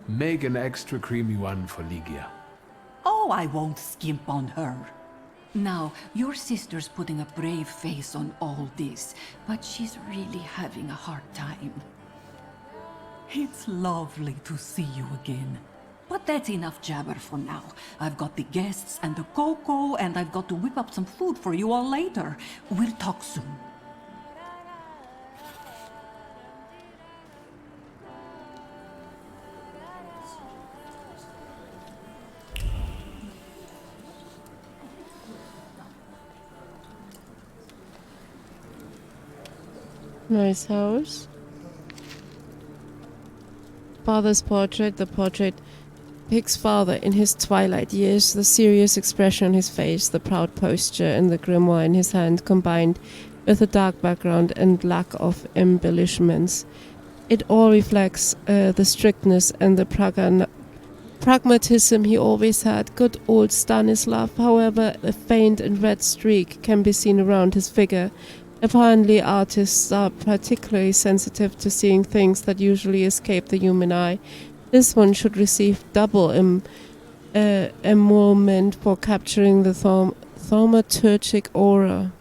J: Make an extra creamy one for Ligia.
P: Oh, I won't skimp on her. Now, your sister's putting a brave face on all this, but she's really having a hard time. It's lovely to see you again. But that's enough jabber for now. I've got the guests and the cocoa, and I've got to whip up some food for you all later. We'll talk soon.
B: Nice house. Father's portrait. The portrait depicts father in his twilight years, the serious expression on his face, the proud posture, and the grimoire in his hand, combined with a dark background and lack of embellishments. It all reflects the strictness and the pragmatism he always had. Good old Stanislav. However, a faint and red streak can be seen around his figure. Apparently, artists are particularly sensitive to seeing things that usually escape the human eye. This one should receive double emolument for capturing the thaumaturgic aura.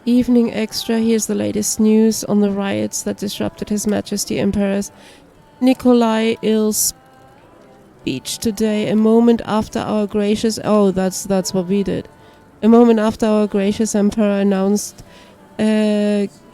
B: Evening extra. Here's the latest news on the riots that disrupted His Majesty Emperor's Nikolai Il's speech today. A moment after our gracious... Oh, that's what we did. A moment after our gracious emperor announced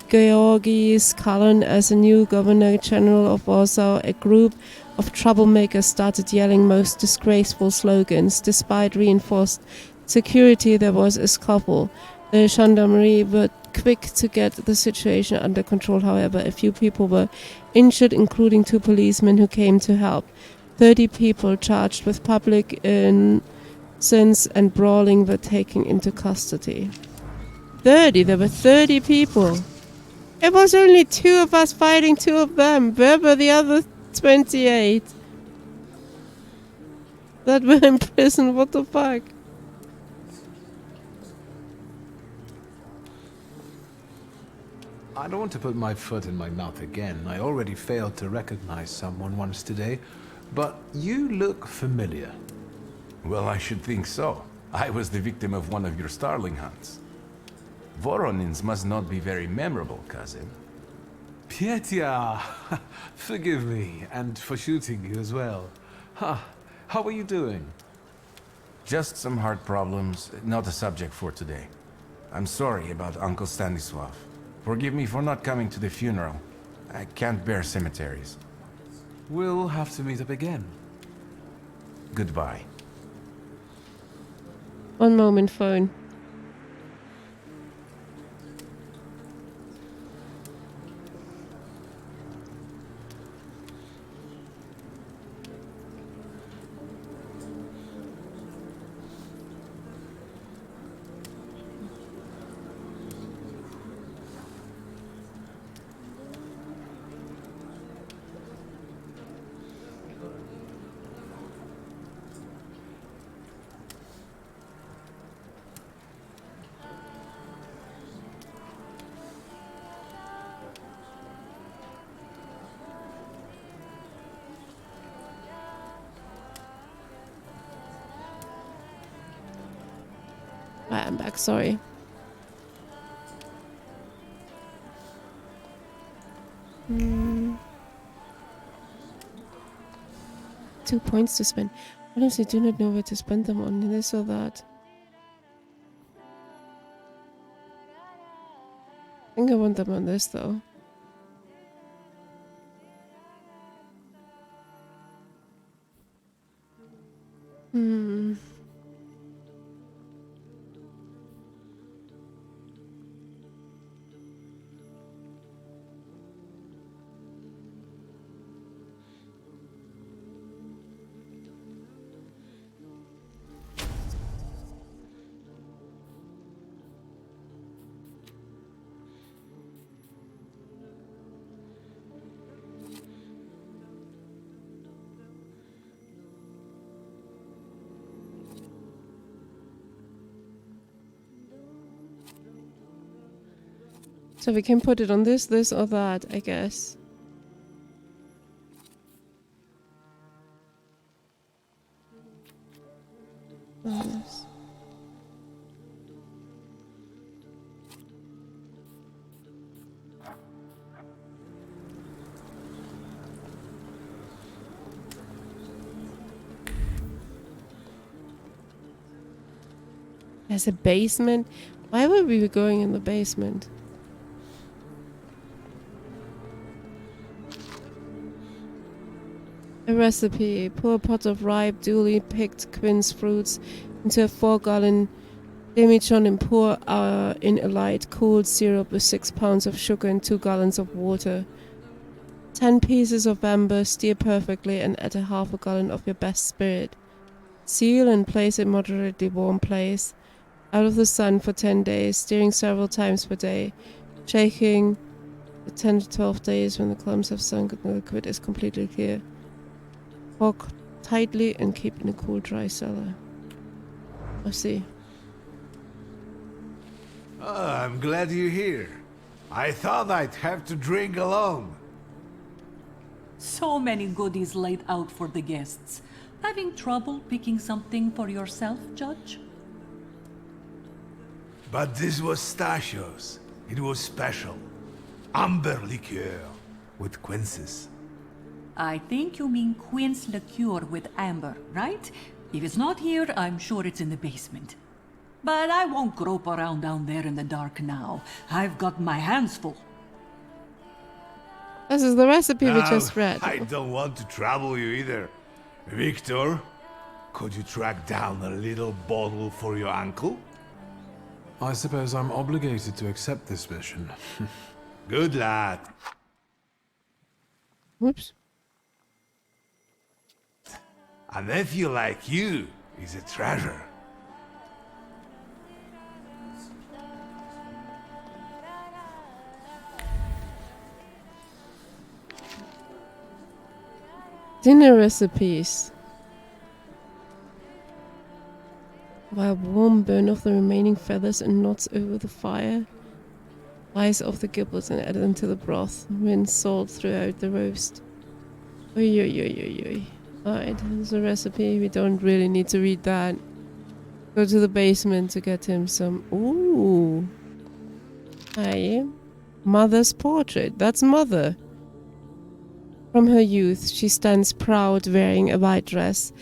B: Georgis Kalin as a new Governor General of Warsaw, a group of troublemakers started yelling most disgraceful slogans. Despite reinforced security, there was a scuffle. The gendarmerie were quick to get the situation under control. However, a few people were injured, including 2 policemen who came to help. 30 people charged with public incense and brawling were taken into custody. 30? There were 30 people. It was only 2 of us fighting 2 of them. Where were the other 28 that were in prison? What the fuck?
J: I don't want to put my foot in my mouth again. I already failed to recognize someone once today, but you look familiar.
K: Well, I should think so. I was the victim of one of your starling hunts. Voronins must not be very memorable, cousin.
J: Pietya! Forgive me, and for shooting you as well. How are you doing?
K: Just some heart problems, not a subject for today. I'm sorry about Uncle Stanislav. Forgive me for not coming to the funeral. I can't bear cemeteries.
J: We'll have to meet up again.
K: Goodbye.
B: One moment, phone. Right, I'm back, sorry. Hmm. 2 points to spend. Honestly, do not know where to spend them on, this or that. I think I want them on this, though. Hmm. So we can put it on this or that, I guess. This. There's a basement? Why would we be going in the basement? A recipe. Pour a pot of ripe, duly picked quince fruits into a 4-gallon demijohn and pour in a light, cooled syrup with 6 pounds of sugar and 2 gallons of water. 10 pieces of amber, stir perfectly and add a half a gallon of your best spirit. Seal and place in moderately warm place. Out of the sun for 10 days, stirring several times per day. Shaking for 10 to 12 days when the clumps have sunk and the liquid is completely clear. Cork tightly and keep in a cool, dry cellar. I see.
G: Oh, I'm glad you're here. I thought I'd have to drink alone.
P: So many goodies laid out for the guests. Having trouble picking something for yourself, Judge?
G: But this was Stashio's. It was special. Amber liqueur with quinces.
P: I think you mean quince liqueur with amber, right? If it's not here, I'm sure it's in the basement. But I won't grope around down there in the dark now. I've got my hands full.
B: This is the recipe we
G: Now,
B: just read.
G: I don't want to trouble you either. Victor, could you track down a little bottle for your uncle?
J: I suppose I'm obligated to accept this mission.
G: Good lad.
B: Whoops.
G: A nephew like you is a treasure.
B: Dinner recipes. While warm, burn off the remaining feathers and knots over the fire. Slice off the giblets and add them to the broth. Rinse salt throughout the roast. Oy, oy, oy, oy, oy. Alright, there's a recipe. We don't really need to read that. Go to the basement to get him some. Ooh. Hi. Mother's portrait. That's Mother. From her youth, she stands proud, wearing a white dress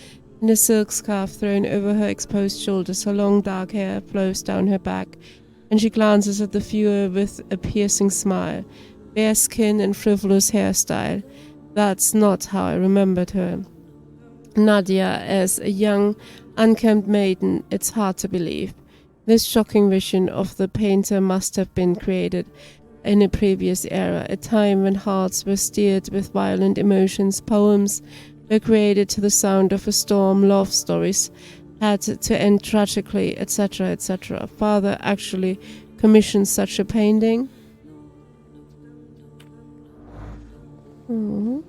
B: and a silk scarf thrown over her exposed shoulders. Her long dark hair flows down her back, and she glances at the viewer with a piercing smile. Bare skin and frivolous hairstyle. That's not how I remembered her. Nadia, as a young, unkempt maiden, it's hard to believe. This shocking vision of the painter must have been created in a previous era, a time when hearts were stirred with violent emotions, poems were created to the sound of a storm, love stories had to end tragically, etc., etc. Father actually commissioned such a painting. Mm-hmm.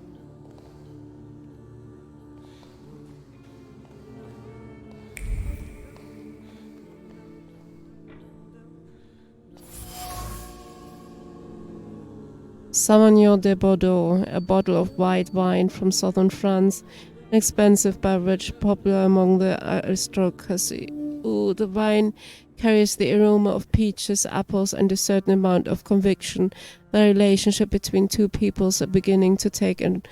B: Sauvignon de Bordeaux, a bottle of white wine from southern France, an expensive beverage popular among the aristocracy. Ooh, the wine carries the aroma of peaches, apples, and a certain amount of conviction. The relationship between two peoples are beginning to take on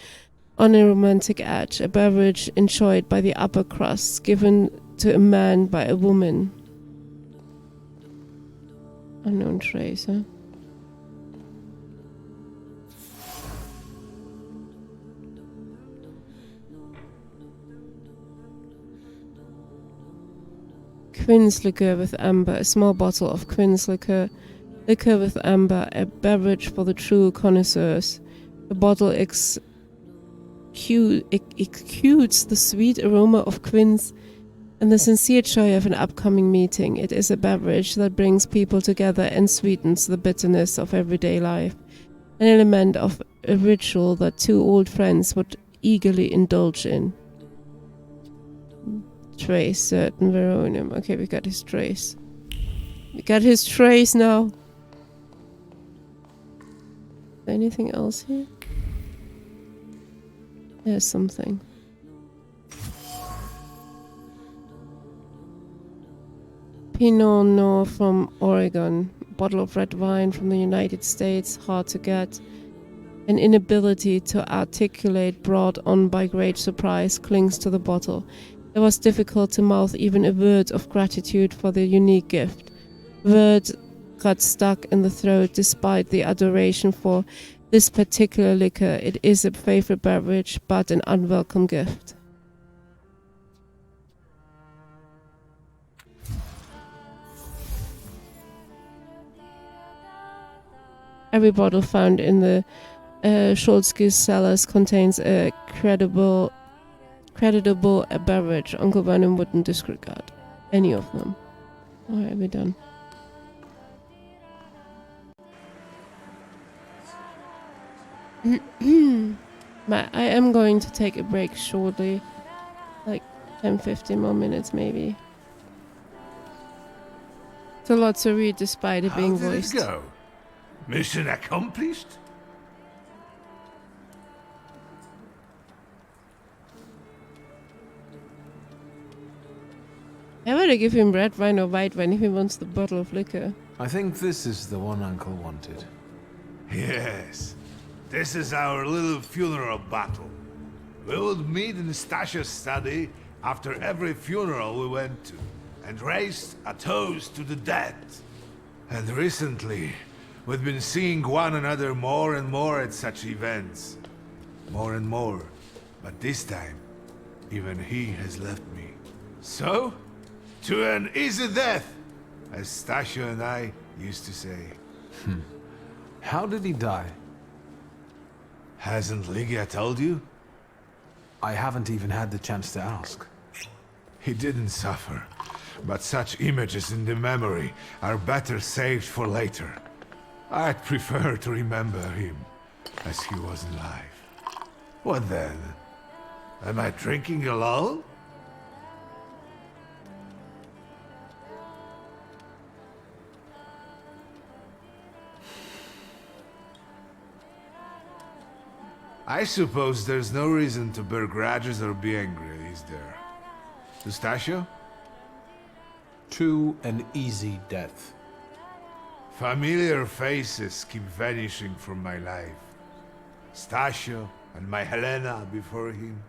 B: a romantic edge, a beverage enjoyed by the upper crust, given to a man by a woman. Unknown trace, huh? Quince liqueur with amber, a small bottle of quince liqueur with amber, a beverage for the true connoisseurs. The bottle exudes the sweet aroma of quince and the sincere joy of an upcoming meeting. It is a beverage that brings people together and sweetens the bitterness of everyday life, an element of a ritual that two old friends would eagerly indulge in. Trace, certain Veronium. Okay, we got his trace. We got his trace now. Anything else here? There's something. Pinot Noir from Oregon. Bottle of red wine from the United States. Hard to get. An inability to articulate, brought on by great surprise, clings to the bottle. It was difficult to mouth even a word of gratitude for the unique gift. Words got stuck in the throat despite the adoration for this particular liquor. It is a favorite beverage, but an unwelcome gift. Every bottle found in the Scholzky's cellars contains a creditable beverage. Uncle Vernon wouldn't disregard any of them. Alright, we're done. I am going to take a break shortly. Like 10-15 more minutes maybe. It's a lot to read despite it being voiced.
G: How did it go? Mission accomplished?
B: I better give him red wine or white wine if he wants the bottle of liquor.
J: I think this is the one Uncle wanted.
G: Yes. This is our little funeral battle. We would meet in Stasia's study after every funeral we went to, and raise a toast to the dead. And recently, We've been seeing one another more and more at such events. More and more. But this time, even he has left me. So, to an easy death, as Stasio and I used to say.
J: How did he die?
G: Hasn't Lygia told you?
J: I haven't even had the chance to ask.
G: He didn't suffer, but such images in the memory are better saved for later. I'd prefer to remember him as he was alive. What then? Am I drinking alone? I suppose there's no reason to bear grudges or be angry, is there? Stasio?
J: To an easy death.
G: Familiar faces keep vanishing from my life. Stasio and my Helena before him.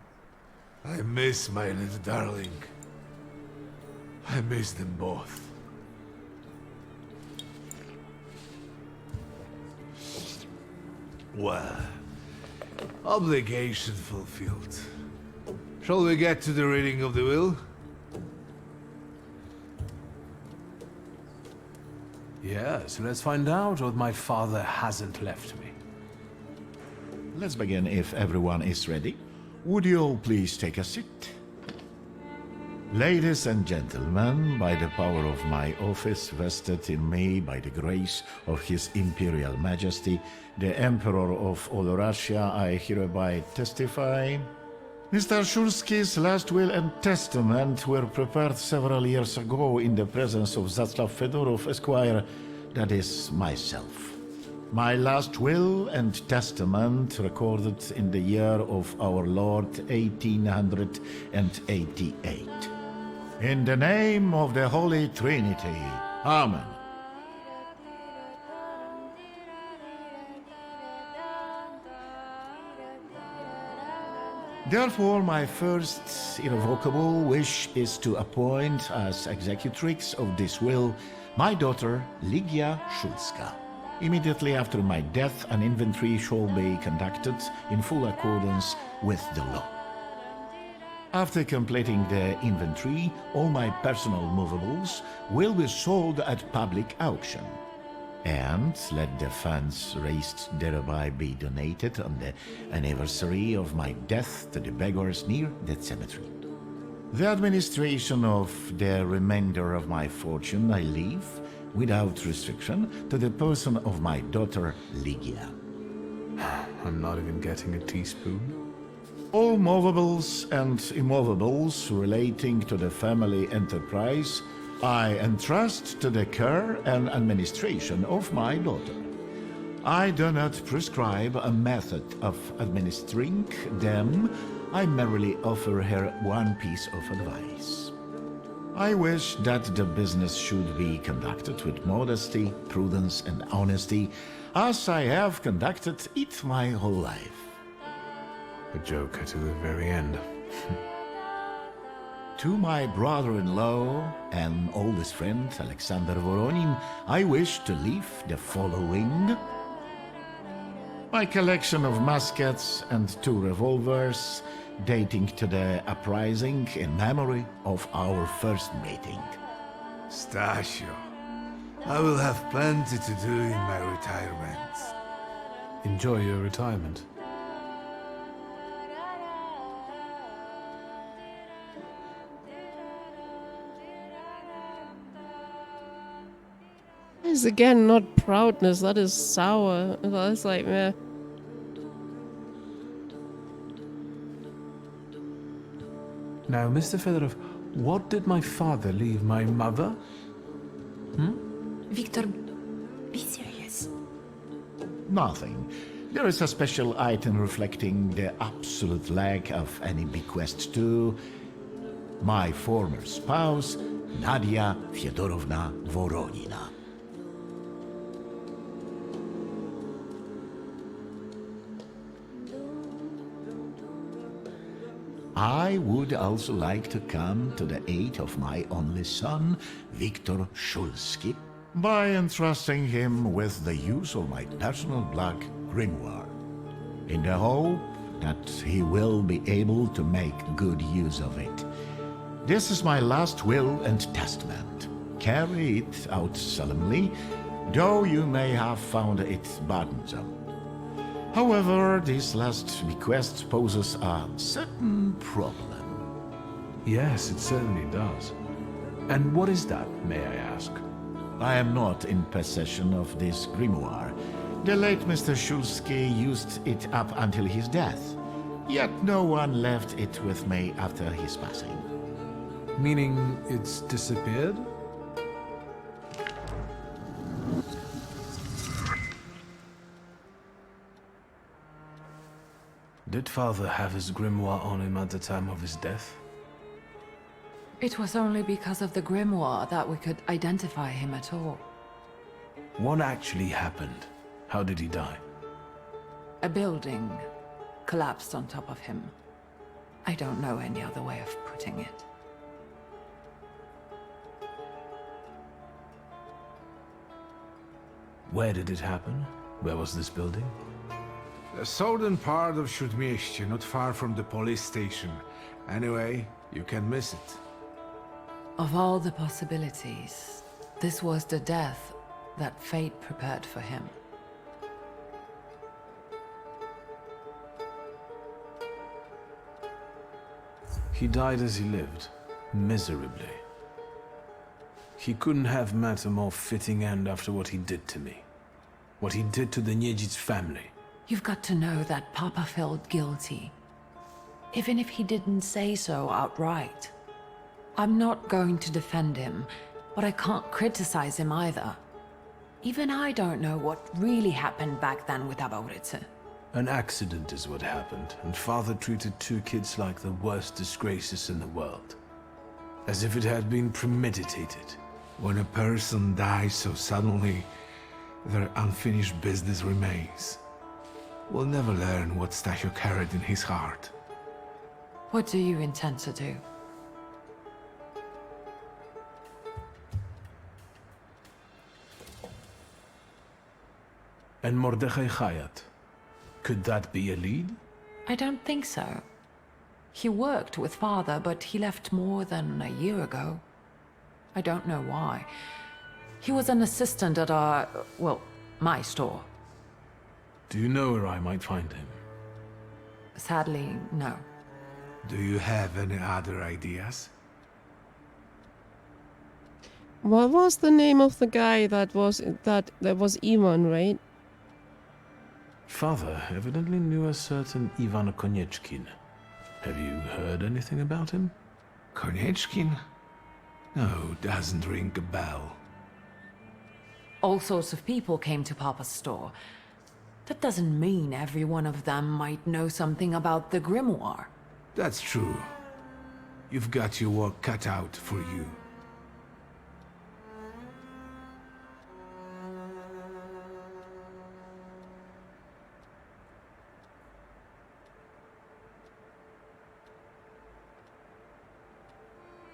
G: I miss my little darling. I miss them both. Well, obligation fulfilled. Shall we get to the reading of the will?
J: Yes, let's find out what my father hasn't left me.
Q: Let's begin if everyone is ready. Would you all please take a seat? Ladies and gentlemen, by the power of my office vested in me by the grace of His Imperial Majesty, the Emperor of all Russia, I hereby testify. Mr. Shulski's last will and testament were prepared several years ago in the presence of Zaclav Fedorov, Esquire, that is, myself. My last will and testament recorded in the year of our Lord 1888. In the name of the Holy Trinity. Amen. Therefore, my first irrevocable wish is to appoint as executrix of this will my daughter, Lygia Szulska. Immediately after my death, an inventory shall be conducted in full accordance with the law. After completing the inventory, all my personal movables will be sold at public auction. And let the funds raised thereby be donated on the anniversary of my death to the beggars near that cemetery. The administration of the remainder of my fortune I leave, without restriction, to the person of my daughter Lygia.
J: I'm not even getting a teaspoon.
Q: All movables and immovables relating to the family enterprise I entrust to the care and administration of my daughter. I do not prescribe a method of administering them. I merely offer her one piece of advice. I wish that the business should be conducted with modesty, prudence, and honesty, as I have conducted it my whole life.
J: A joker to the very end.
Q: To my brother-in-law and oldest friend, Alexander Voronin, I wish to leave the following. My collection of muskets and 2 revolvers, dating to the uprising in memory of our first meeting.
G: Stasio, I will have plenty to do in my retirement.
J: Enjoy your retirement.
B: Is again not proudness, that is sour. That's like meh.
J: Now, Mr. Fedorov, what did my father leave my mother?
M: Victor, be serious.
Q: Nothing. There is a special item reflecting the absolute lack of any bequest to my former spouse, Nadia Fyodorovna Voronina. I would also like to come to the aid of my only son, Viktor Shulski, by entrusting him with the use of my personal black grimoire, in the hope that he will be able to make good use of it. This is my last will and testament. Carry it out solemnly, though you may have found it burdensome. However, this last bequest poses a certain problem.
J: Yes, it certainly does. And what is that, may I ask?
Q: I am not in possession of this grimoire. The late Mr. Shulsky used it up until his death, yet no one left it with me after his passing.
J: Meaning it's disappeared? Did Father have his grimoire on him at the time of his death?
M: It was only because of the grimoire that we could identify him at all.
J: What actually happened? How did he die?
M: A building collapsed on top of him. I don't know any other way of putting it.
J: Where did it happen? Where was this building?
G: The southern part of Śródmieście, not far from the police station. Anyway, you can miss it.
M: Of all the possibilities, this was the death that fate prepared for him.
J: He died as he lived, miserably. He couldn't have met a more fitting end after what he did to me. What he did to the Niedzic's family.
M: You've got to know that Papa felt guilty, even if he didn't say so outright. I'm not going to defend him, but I can't criticize him either. Even I don't know what really happened back then with Abauritze.
J: An accident is what happened, and Father treated two kids like the worst disgraces in the world. As if it had been premeditated.
G: When a person dies so suddenly, their unfinished business remains. We'll never learn what Stasio carried in his heart.
M: What do you intend to do?
J: And Mordechai Chayat. Could that be a lead?
M: I don't think so. He worked with Father, but he left more than a year ago. I don't know why. He was an assistant at our, well, my store.
J: Do you know where I might find him?
M: Sadly, no.
G: Do you have any other ideas?
B: What was the name of the guy that was Ivan, right?
J: Father evidently knew a certain Ivan Konieczkin. Have you heard anything about him?
G: Konieczkin? No, doesn't ring a bell.
M: All sorts of people came to Papa's store. That doesn't mean every one of them might know something about the grimoire.
G: That's true. You've got your work cut out for you.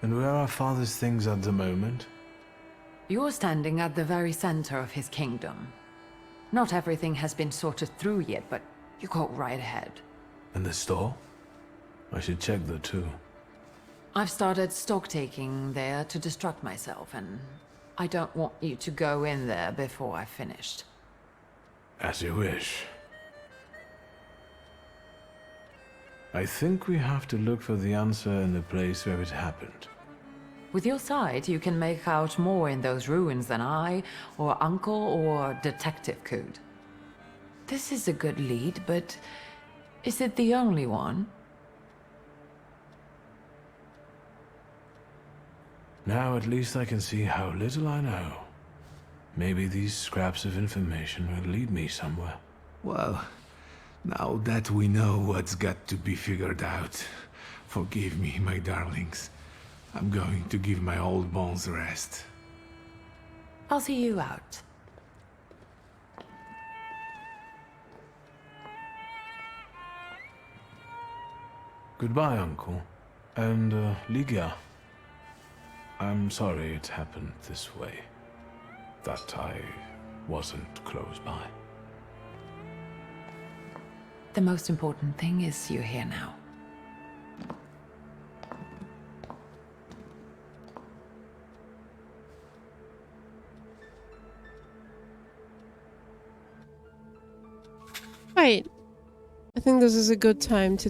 J: And where are Father's things at the moment?
M: You're standing at the very center of his kingdom. Not everything has been sorted through yet, but you go right ahead.
J: And the store? I should check that too.
M: I've started stock-taking there to distract myself, and I don't want you to go in there before I've finished.
J: As you wish. I think we have to look for the answer in the place where it happened.
M: With your sight, you can make out more in those ruins than I, or Uncle, or Detective could. This is a good lead, but is it the only one?
J: Now at least I can see how little I know. Maybe these scraps of information will lead me somewhere.
G: Well, now that we know what's got to be figured out, forgive me, my darlings. I'm going to give my old bones a rest.
M: I'll see you out.
J: Goodbye, Uncle. And, Ligia. I'm sorry it happened this way. that I wasn't close by.
M: The most important thing is you're here now.
B: Right. I think this is a good time to